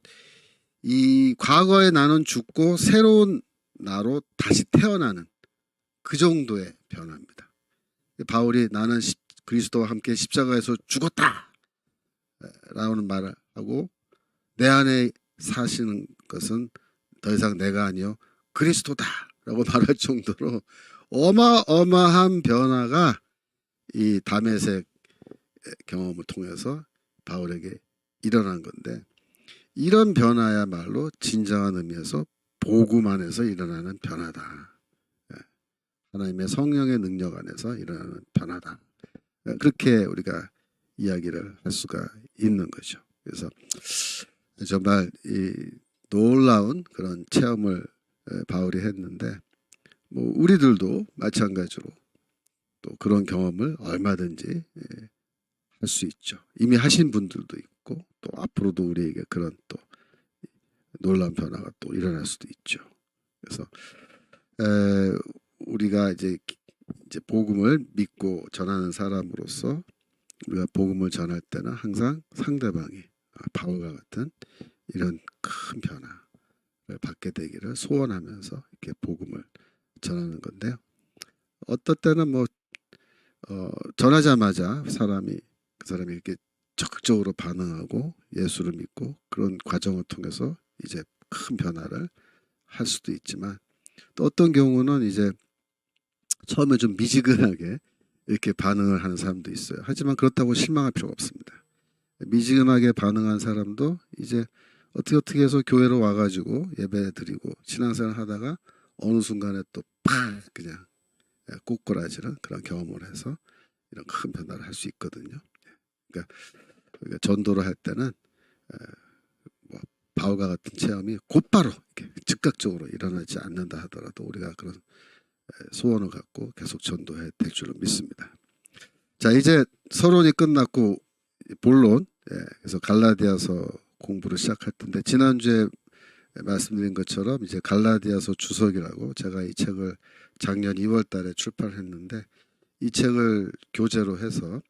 [SPEAKER 1] 이 과거의 나는 죽고 새로운 나로 다시 태어나는 그 정도의 변화입니다. 바울이 나는 그리스도와 함께 십자가에서 죽었다 라는 말을 하고 내 안에 사시는 것은 더 이상 내가 아니요 그리스도다 라고 말할 정도로 어마어마한 변화가 이 다메섹 경험을 통해서 바울에게 일어난 건데 이런 변화야말로 진정한 의미에서 복음 안에서 일어나는 변화다. 하나님의 성령의 능력 안에서 일어나는 변화다. 그렇게 우리가 이야기를 할 수가 있는 거죠. 그래서 정말 이 놀라운 그런 체험을 바울이 했는데 뭐 우리들도 마찬가지로 또 그런 경험을 얼마든지 할 수 있죠. 이미 하신 분들도 있고 또 앞으로도 우리에게 그런 또 놀라운 변화가 또 일어날 수도 있죠. 그래서 우리가 이제 복음을 믿고 전하는 사람으로서 우리가 복음을 전할 때는 항상 상대방이 바울과 같은 이런 큰 변화를 받게 되기를 소원하면서 이렇게 복음을 전하는 건데요. 어떨 때는 뭐 전하자마자 그 사람이 이렇게 적극적으로 반응하고 예수를 믿고 그런 과정을 통해서 이제 큰 변화를 할 수도 있지만 또 어떤 경우는 이제 처음에 좀 미지근하게 이렇게 반응을 하는 사람도 있어요. 하지만 그렇다고 실망할 필요가 없습니다. 미지근하게 반응한 사람도 이제 어떻게 해서 교회로 와가지고 예배 드리고 신앙생활 하다가 어느 순간에 또 팍 그냥 꼬꾸라지는 그런 경험을 해서 이런 큰 변화를 할 수 있거든요. 그러니까 전도를 할 때는 뭐 바울과 같은 체험이 곧바로 이렇게 즉각적으로 일어나지 않는다 하더라도 우리가 그런 소원을 갖고 계속 전도해야 될 줄로 믿습니다. 자, 이제 서론이 끝났고 본론, 그래서 갈라디아서 공부를 시작할 텐데 지난주에 말씀드린 것처럼 이제 갈라디아서 주석이라고 제가 이 책을 작년 2월 달에 출판했는데 이 책을 교재로 해서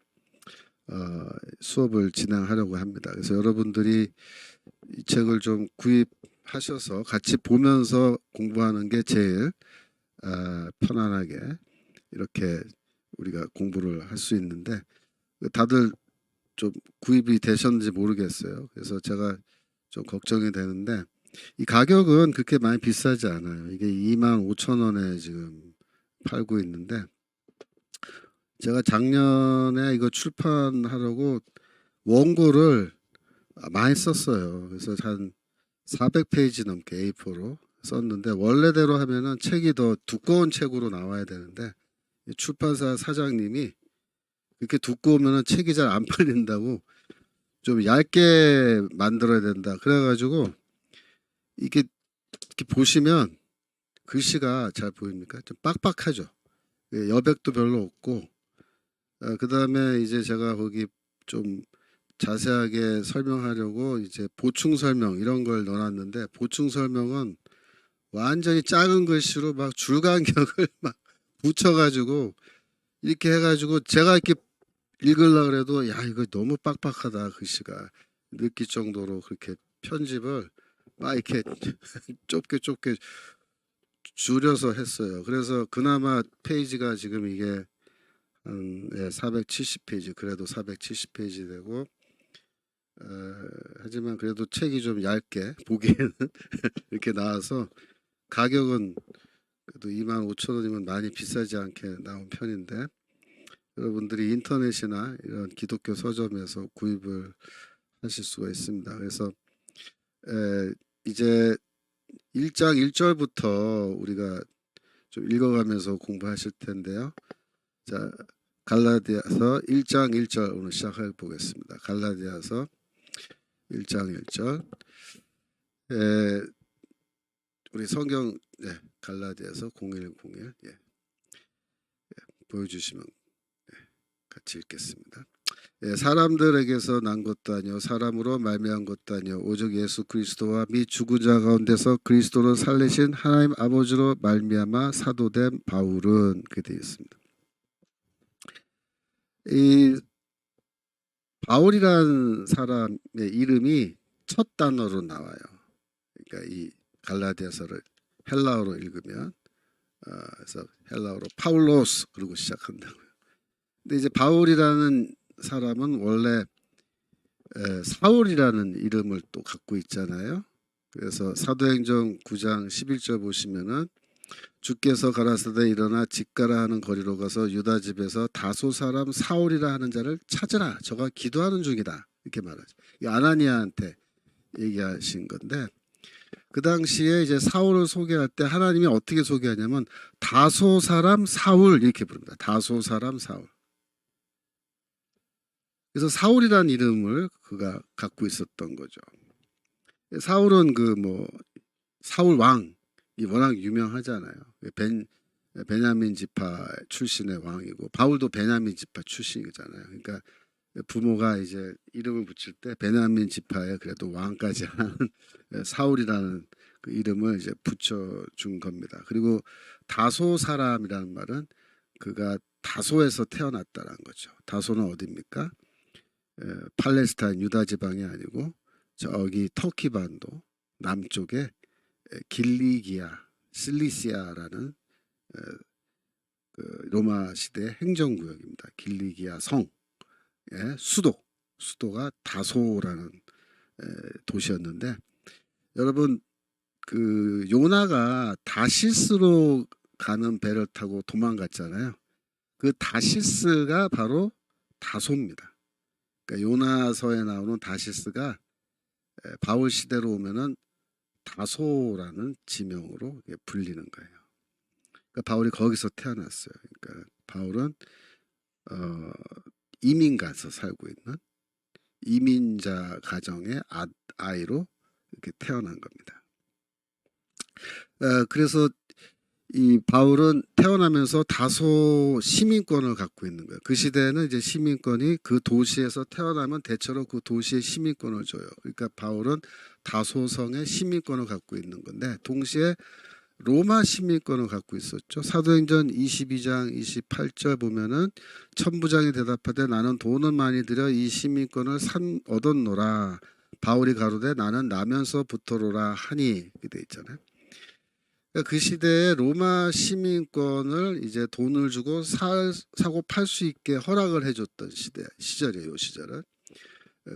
[SPEAKER 1] 수업을 진행하려고 합니다. 그래서 여러분들이 이 책을 좀 구입하셔서 같이 보면서 공부하는 게 제일 편안하게 이렇게 우리가 공부를 할 수 있는데 다들 좀 구입이 되셨는지 모르겠어요. 그래서 제가 좀 걱정이 되는데 이 가격은 그렇게 많이 비싸지 않아요. 이게 25,000원에 지금 팔고 있는데 제가 작년에 이거 출판하려고 원고를 많이 썼어요. 그래서 한 400페이지 넘게 A4로 썼는데 원래대로 하면은 책이 더 두꺼운 책으로 나와야 되는데 출판사 사장님이 이렇게 두꺼우면은 책이 잘 안 팔린다고 좀 얇게 만들어야 된다. 그래가지고 이게 이렇게 보시면 글씨가 잘 보입니까? 좀 빡빡하죠. 여백도 별로 없고 그 다음에 이제 제가 거기 좀 자세하게 설명하려고 이제 보충 설명 이런 걸 넣어놨는데 보충 설명은 완전히 작은 글씨로 막 줄간격을 막 붙여가지고 이렇게 해가지고 제가 이렇게 읽으려고 그래도 야 이거 너무 빡빡하다 글씨가 느낄 정도로 그렇게 편집을 막 이렇게 좁게 줄여서 했어요. 그래서 그나마 페이지가 지금 이게 한 470페이지 그래도 470페이지 되고 하지만 그래도 책이 좀 얇게 보기에는 이렇게 나와서 가격은 그래도 25,000원이면 많이 비싸지 않게 나온 편인데 여러분들이 인터넷이나 이런 기독교 서점에서 구입을 하실 수가 있습니다. 그래서 이제 1장 1절부터 우리가 좀 읽어가면서 공부하실 텐데요. 자, 갈라디아서 1장 1절 오늘 시작해 보겠습니다. 갈라디아서 1장 1절. 우리 성경 갈라디아서 0101 보여주시면 같이 읽겠습니다. 사람들에게서 난 것도 아니요 사람으로 말미암은 것도 아니요 오직 예수 그리스도와 및 죽은 자 가운데서 그리스도를 살리신 하나님 아버지로 말미암아 사도된 바울은 그렇게 되어 있습니다. 이 바울이라는 사람의 이름이 첫 단어로 나와요. 그러니까 이 갈라디아서를 헬라어로 읽으면 그래서 헬라어로 파울로스 그러고 시작한다고요. 근데 이제 바울이라는 사람은 원래 사울이라는 이름을 또 갖고 있잖아요. 그래서 사도행전 9장 11절 보시면은 주께서 가라사대 일어나 직가라 하는 거리로 가서 유다 집에서 다소 사람 사울이라 하는 자를 찾으라. 저가 기도하는 중이다. 이렇게 말하죠. 이 아나니아한테 얘기하신 건데 그 당시에 이제 사울을 소개할 때 하나님이 어떻게 소개하냐면 다소 사람 사울 이렇게 부릅니다. 다소 사람 사울. 그래서 사울이라는 이름을 그가 갖고 있었던 거죠. 사울은 그 뭐 사울 왕이 워낙 유명하잖아요. 베냐민 지파 출신의 왕이고 바울도 베냐민 지파 출신이잖아요. 그러니까 부모가 이제 이름을 붙일 때 베냐민 지파에 그래도 왕까지 하는 사울이라는 그 이름을 이제 붙여준 겁니다. 그리고 다소 사람이라는 말은 그가 다소에서 태어났다는 거죠. 다소는 어디입니까? 팔레스타인 유다 지방이 아니고 저기 터키 반도 남쪽에 길리기아 실리시아라는 그 로마 시대 행정구역입니다. 길리기아 성의 수도가 다소라는 도시였는데, 여러분 그 요나가 다시스로 가는 배를 타고 도망갔잖아요. 그 다시스가 바로 다소입니다. 그러니까 요나서에 나오는 다시스가 바울 시대로 오면은 다소라는 지명으로 불리는 거예요. 그러니까 바울이 거기서 태어났어요. 그러니까 바울은 이민 가서 살고 있는 이민자 가정의 아이로 이렇게 태어난 겁니다. 그래서 이 바울은 태어나면서 다소 시민권을 갖고 있는 거예요. 그 시대에는 이제 시민권이 그 도시에서 태어나면 대체로 그 도시의 시민권을 줘요. 그러니까 바울은 다소성의 시민권을 갖고 있는 건데, 동시에 로마 시민권을 갖고 있었죠. 사도행전 22장 28절 보면은 천부장이 대답하되 나는 돈은 많이 들여 이 시민권을 얻었노라. 바울이 가로되 나는 나면서부터로라 하니, 이렇게 돼 있잖아요. 그 시대에 로마 시민권을 이제 돈을 주고 사고 팔 수 있게 허락을 해줬던 시절이에요. 이 시절은.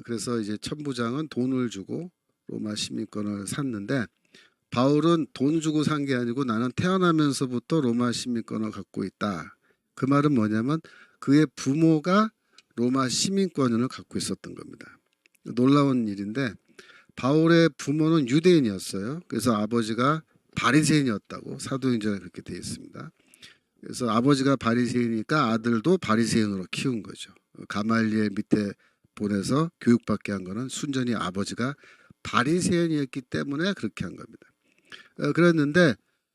[SPEAKER 1] 그래서 이제 천부장은 돈을 주고 로마 시민권을 샀는데, 바울은 돈 주고 산 게 아니고 나는 태어나면서부터 로마 시민권을 갖고 있다. 그 말은 뭐냐면 그의 부모가 로마 시민권을 갖고 있었던 겁니다. 놀라운 일인데, 바울의 부모는 유대인이었어요. 그래서 아버지가 바리새인이었다고 사도행전에 그렇게 되어 있습니다. 그래서 아버지가 바리새인이니까 아들도 바리새인으로 키운 거죠. 가말리엘 밑에 보내서 교육받게 한 거는 순전히 아버지가 바리새인이었기 때문에 그렇게 한 겁니다. 그랬는데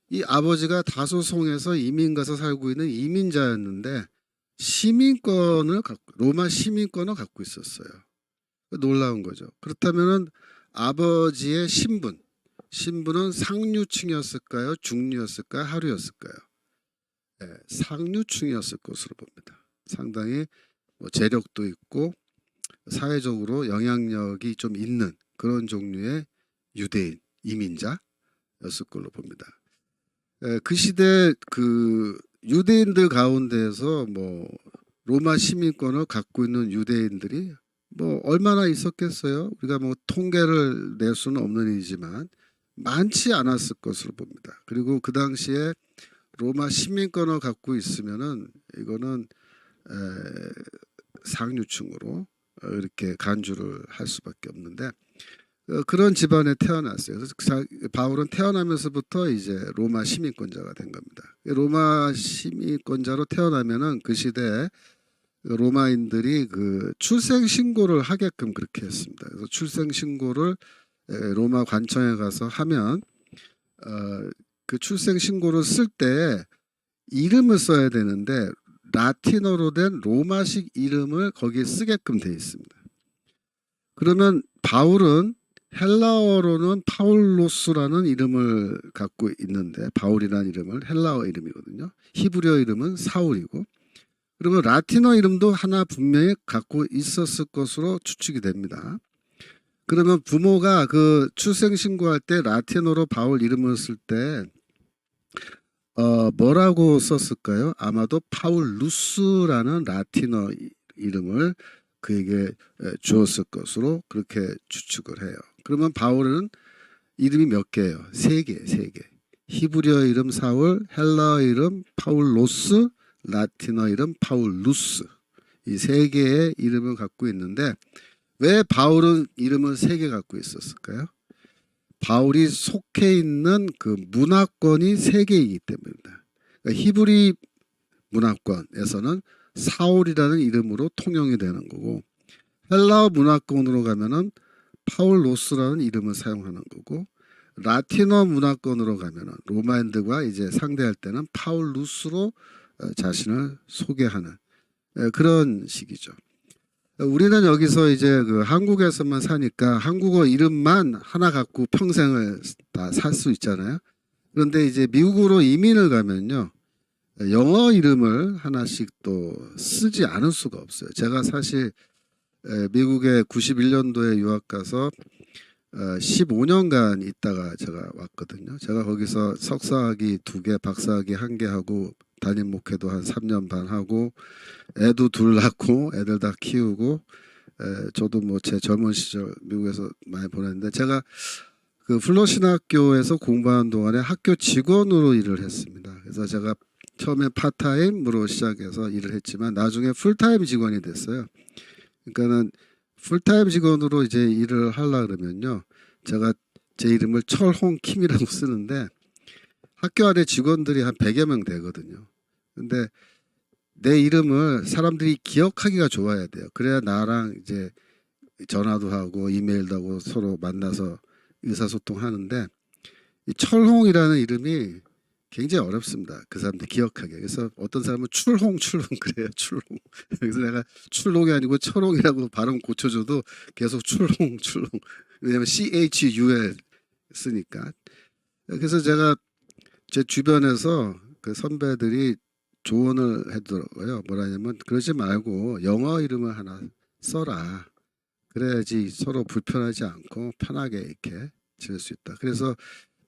[SPEAKER 1] 이 아버지가 다소성에서 이민 가서 살고 있는 이민자였는데 로마 시민권을 갖고 있었어요. 놀라운 거죠. 그렇다면은 아버지의 신분은 상류층이었을까요? 중류였을까요? 하류였을까요? 상류층이었을 것으로 봅니다. 상당히 재력도 있고 사회적으로 영향력이 좀 있는 그런 종류의 유대인 이민자였을 걸로 봅니다. 그 시대 그 유대인들 가운데에서 로마 시민권을 갖고 있는 유대인들이 얼마나 있었겠어요? 우리가 통계를 낼 수는 없는 일이지만 많지 않았을 것으로 봅니다. 그리고 그 당시에 로마 시민권을 갖고 있으면은 이거는 상류층으로 이렇게 간주를 할 수밖에 없는데, 그런 집안에 태어났어요. 그래서 바울은 태어나면서부터 이제 로마 시민권자가 된 겁니다. 로마 시민권자로 태어나면은 그 시대에 로마인들이 그 출생 신고를 하게끔 그렇게 했습니다. 그래서 출생 신고를 로마 관청에 가서 하면 그 출생 신고를 쓸 때 이름을 써야 되는데 라틴어로 된 로마식 이름을 거기에 쓰게끔 돼 있습니다. 그러면 바울은 헬라어로는 파울로스라는 이름을 갖고 있는데, 바울이라는 이름을 헬라어 이름이거든요. 히브리어 이름은 사울이고, 그리고 라틴어 이름도 하나 분명히 갖고 있었을 것으로 추측이 됩니다. 그러면 부모가 그 출생 신고할 때 라틴어로 바울 이름을 쓸 때 뭐라고 썼을까요? 아마도 파울루스라는 라틴어 이름을 그에게 주었을 것으로 그렇게 추측을 해요. 그러면 바울은 이름이 몇 개예요? 세 개. 히브리어 이름 사울, 헬라어 이름 파울로스, 라틴어 이름 파울루스, 이 세 개의 이름을 갖고 있는데 왜 바울은 이름을 세 개 갖고 있었을까요? 바울이 속해 있는 그 문화권이 세 개이기 때문입니다. 그러니까 히브리 문화권에서는 사울이라는 이름으로 통용이 되는 거고, 헬라어 문화권으로 가면은 파울로스라는 이름을 사용하는 거고, 라틴어 문화권으로 가면은 로마인들과 이제 상대할 때는 파울루스로 자신을 소개하는 그런 식이죠. 우리는 여기서 이제 그 한국에서만 사니까 한국어 이름만 하나 갖고 평생을 다 살 수 있잖아요. 그런데 이제 미국으로 이민을 가면요, 영어 이름을 하나씩 또 쓰지 않을 수가 없어요. 제가 사실 미국에 91년도에 유학 가서 15년간 있다가 제가 왔거든요. 제가 거기서 석사학위 2개, 박사학위 1개 하고 담임 목회도 한 3년 반 하고 애도 둘 낳고 애들 다 키우고, 저도 뭐 제 젊은 시절 미국에서 많이 보냈는데, 제가 그 플러신학교에서 공부하는 동안에 학교 직원으로 일을 했습니다. 그래서 제가 처음에 파타임으로 시작해서 일을 했지만 나중에 풀타임 직원이 됐어요. 그러니까는 풀타임 직원으로 이제 일을 하려 그러면요, 제가 제 이름을 철홍킴이라고 쓰는데 학교 안에 직원들이 한 100여 명 되거든요. 근데 내 이름을 사람들이 기억하기가 좋아야 돼요. 그래야 나랑 이제 전화도 하고 이메일도 하고 서로 만나서 의사소통하는데, 이 철홍이라는 이름이 굉장히 어렵습니다. 그 사람들 기억하기. 그래서 어떤 사람은 출홍 그래요. 출홍. 그래서 내가 출홍이 아니고 철홍이라고 발음 고쳐줘도 계속 출홍. 왜냐면 CHUL 쓰니까. 그래서 제가 제 주변에서 그 선배들이 조언을 해더라고요. 뭐라냐면 그러지 말고 영어 이름을 하나 써라. 그래야지 서로 불편하지 않고 편하게 이렇게 지낼 수 있다. 그래서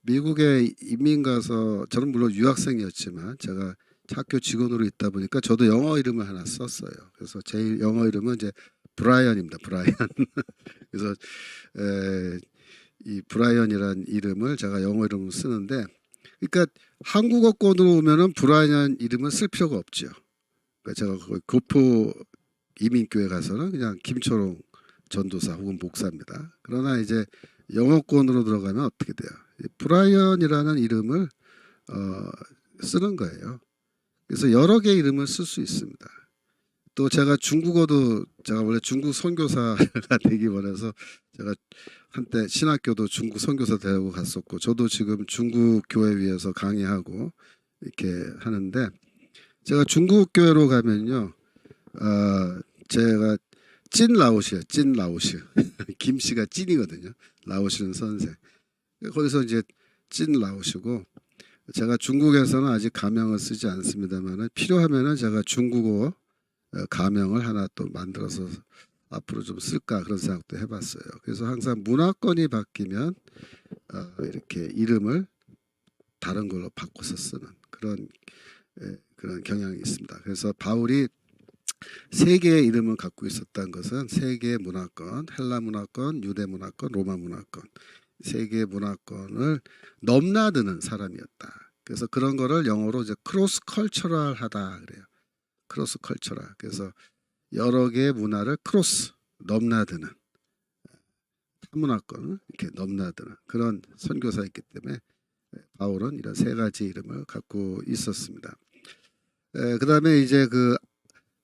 [SPEAKER 1] 미국에 이민 가서, 저는 물론 유학생이었지만 제가 학교 직원으로 있다 보니까 저도 영어 이름을 하나 썼어요. 그래서 제 영어 이름은 이제 브라이언입니다. 브라이언. 그래서 이 브라이언이라는 이름을 제가 영어 이름으로 쓰는데, 그러니까 한국어권으로 오면은 브라이언 이름은 쓸 필요가 없죠. 그러니까 제가 거기 교포 이민교회 가서는 그냥 김초롱 전도사 혹은 목사입니다. 그러나 이제 영어권으로 들어가면 어떻게 돼요? 브라이언이라는 이름을 쓰는 거예요. 그래서 여러 개의 이름을 쓸 수 있습니다. 또 제가 중국어도, 제가 원래 중국 선교사가 되기 원해서 제가 한때 신학교도 중국 선교사 되고 갔었고, 저도 지금 중국 교회 위에서 강의하고 이렇게 하는데, 제가 중국 교회로 가면요, 제가 찐 라오시요, 찐 라오시. 김씨가 찐이거든요. 라오시는 선생. 거기서 이제 찐 라오시고, 제가 중국에서는 아직 가명을 쓰지 않습니다만 필요하면은 제가 중국어 가명을 하나 또 만들어서 앞으로 좀 쓸까 그런 생각도 해봤어요. 그래서 항상 문화권이 바뀌면 이렇게 이름을 다른 걸로 바꿔서 쓰는 그런 경향이 있습니다. 그래서 바울이 세 개의 이름을 갖고 있었다는 것은 세 개의 문화권, 헬라 문화권, 유대 문화권, 로마 문화권, 세 개의 문화권을 넘나드는 사람이었다. 그래서 그런 거를 영어로 이제 크로스 컬처럴하다 그래요. 크로스 컬처럴. 그래서 여러 개의 문화를 크로스 넘나드는, 한 문화권을 이렇게 넘나드는 그런 선교사였기 때문에 바울은 이런 세 가지 이름을 갖고 있었습니다. 그다음에 이제 그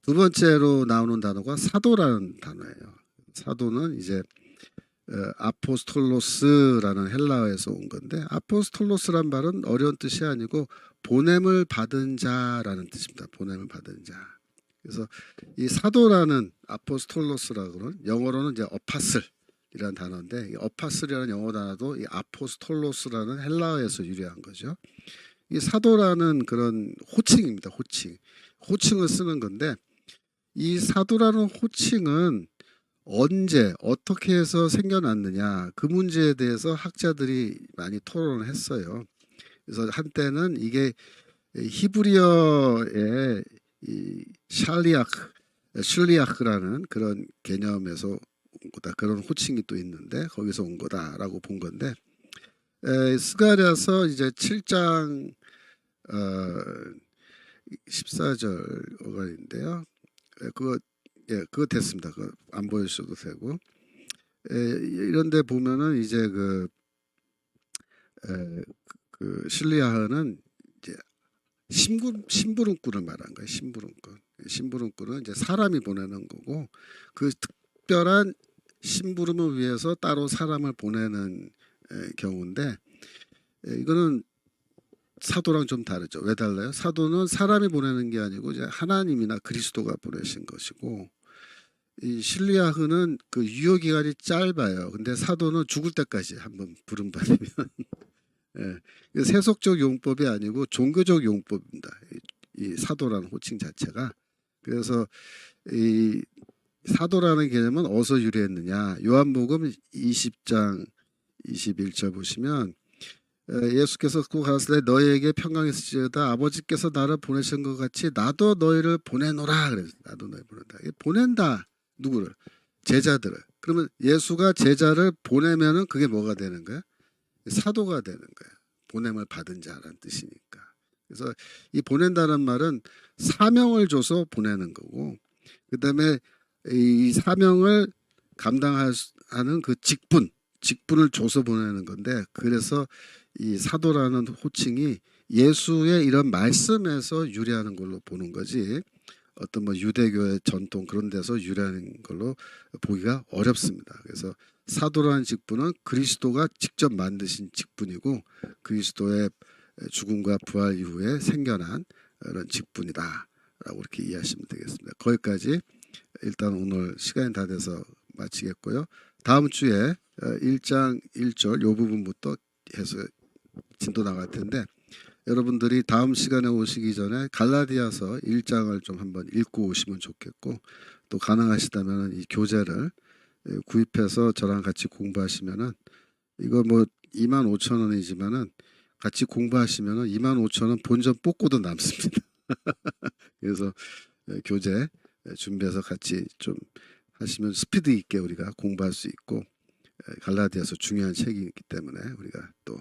[SPEAKER 1] 두 번째로 나오는 단어가 사도라는 단어예요. 사도는 이제 아포스톨로스라는 헬라어에서 온 건데, 아포스톨로스란 말은 어려운 뜻이 아니고 보냄을 받은 자라는 뜻입니다. 보냄을 받은 자. 그래서 이 사도라는 아포스톨로스라고는 영어로는 이제 어파슬이라는 단어인데, 이 어파슬이라는 영어 단어도 이 아포스톨로스라는 헬라어에서 유래한 거죠. 이 사도라는 그런 호칭입니다. 호칭을 쓰는 건데, 이 사도라는 호칭은 언제 어떻게 해서 생겨났느냐, 그 문제에 대해서 학자들이 많이 토론을 했어요. 그래서 한때는 이게 히브리어의 이 슐리아크라는 그런 개념에서 온 거다, 그런 호칭이 또 있는데 거기서 온 거다라고 본 건데, 스가랴서 이제 7장 14절인데요. 그거 됐습니다. 그거 안 보여주셔도 되고, 이런데 보면은 이제 그 그 실리아흐는 이제 심부름꾼을 말한 거예요. 심부름꾼. 심부름꾼은 이제 사람이 보내는 거고 그 특별한 심부름을 위해서 따로 사람을 보내는 경우인데 이거는 사도랑 좀 다르죠. 왜 달라요? 사도는 사람이 보내는 게 아니고 이제 하나님이나 그리스도가 보내신 것이고 이 실리아흐는 그 유효 기간이 짧아요. 근데 사도는 죽을 때까지 한번 부름받으면 예, 세속적 용법이 아니고 종교적 용법입니다. 이 사도라는 호칭 자체가. 그래서 이 사도라는 개념은 어디서 유래했느냐? 요한복음 20장 21절 보시면 예수께서 그 가라사대 너희에게 평강이 있을지어다 아버지께서 나를 보내신 것 같이 나도 너희를 보내노라 그래서 나도 너희 보낸다. 보낸다 누구를? 제자들을. 그러면 예수가 제자를 보내면은 그게 뭐가 되는 거야? 사도가 되는 거야. 보냄을 받은 자라는 뜻이니까. 그래서 이 보낸다는 말은 사명을 줘서 보내는 거고 그다음에 이 사명을 감당하는 그 직분을 줘서 보내는 건데 그래서 이 사도라는 호칭이 예수의 이런 말씀에서 유래하는 걸로 보는 거지 어떤 뭐 유대교의 전통 그런 데서 유래하는 걸로 보기가 어렵습니다. 그래서 사도라는 직분은 그리스도가 직접 만드신 직분이고 그리스도의 죽음과 부활 이후에 생겨난 그런 직분이다라고 이렇게 이해하시면 되겠습니다. 거기까지 일단 오늘 시간이 다 돼서 마치겠고요. 다음 주에 1장 1절 이 부분부터 해서 진도 나갈 텐데 여러분들이 다음 시간에 오시기 전에 갈라디아서 1장을 좀 한번 읽고 오시면 좋겠고 또 가능하시다면 이 교재를 구입해서 저랑 같이 공부하시면은 이거 뭐 25,000원이지만은 같이 공부하시면은 25,000원 본전 뽑고도 남습니다. 그래서 교재 준비해서 같이 좀 하시면 스피드 있게 우리가 공부할 수 있고 갈라디아서 중요한 책이기 때문에 우리가 또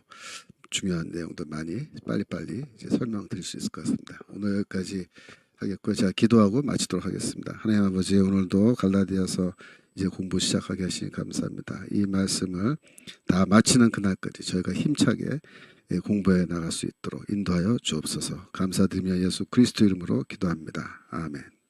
[SPEAKER 1] 중요한 내용도 많이 빨리빨리 이제 설명드릴 수 있을 것 같습니다. 오늘 여기까지 하겠고요. 제가 기도하고 마치도록 하겠습니다. 하나님 아버지 오늘도 갈라디아서 이제 공부 시작하게 하시니 감사합니다. 이 말씀을 다 마치는 그날까지 저희가 힘차게 공부해 나갈 수 있도록 인도하여 주옵소서. 감사드리며 예수 그리스도 이름으로 기도합니다. 아멘.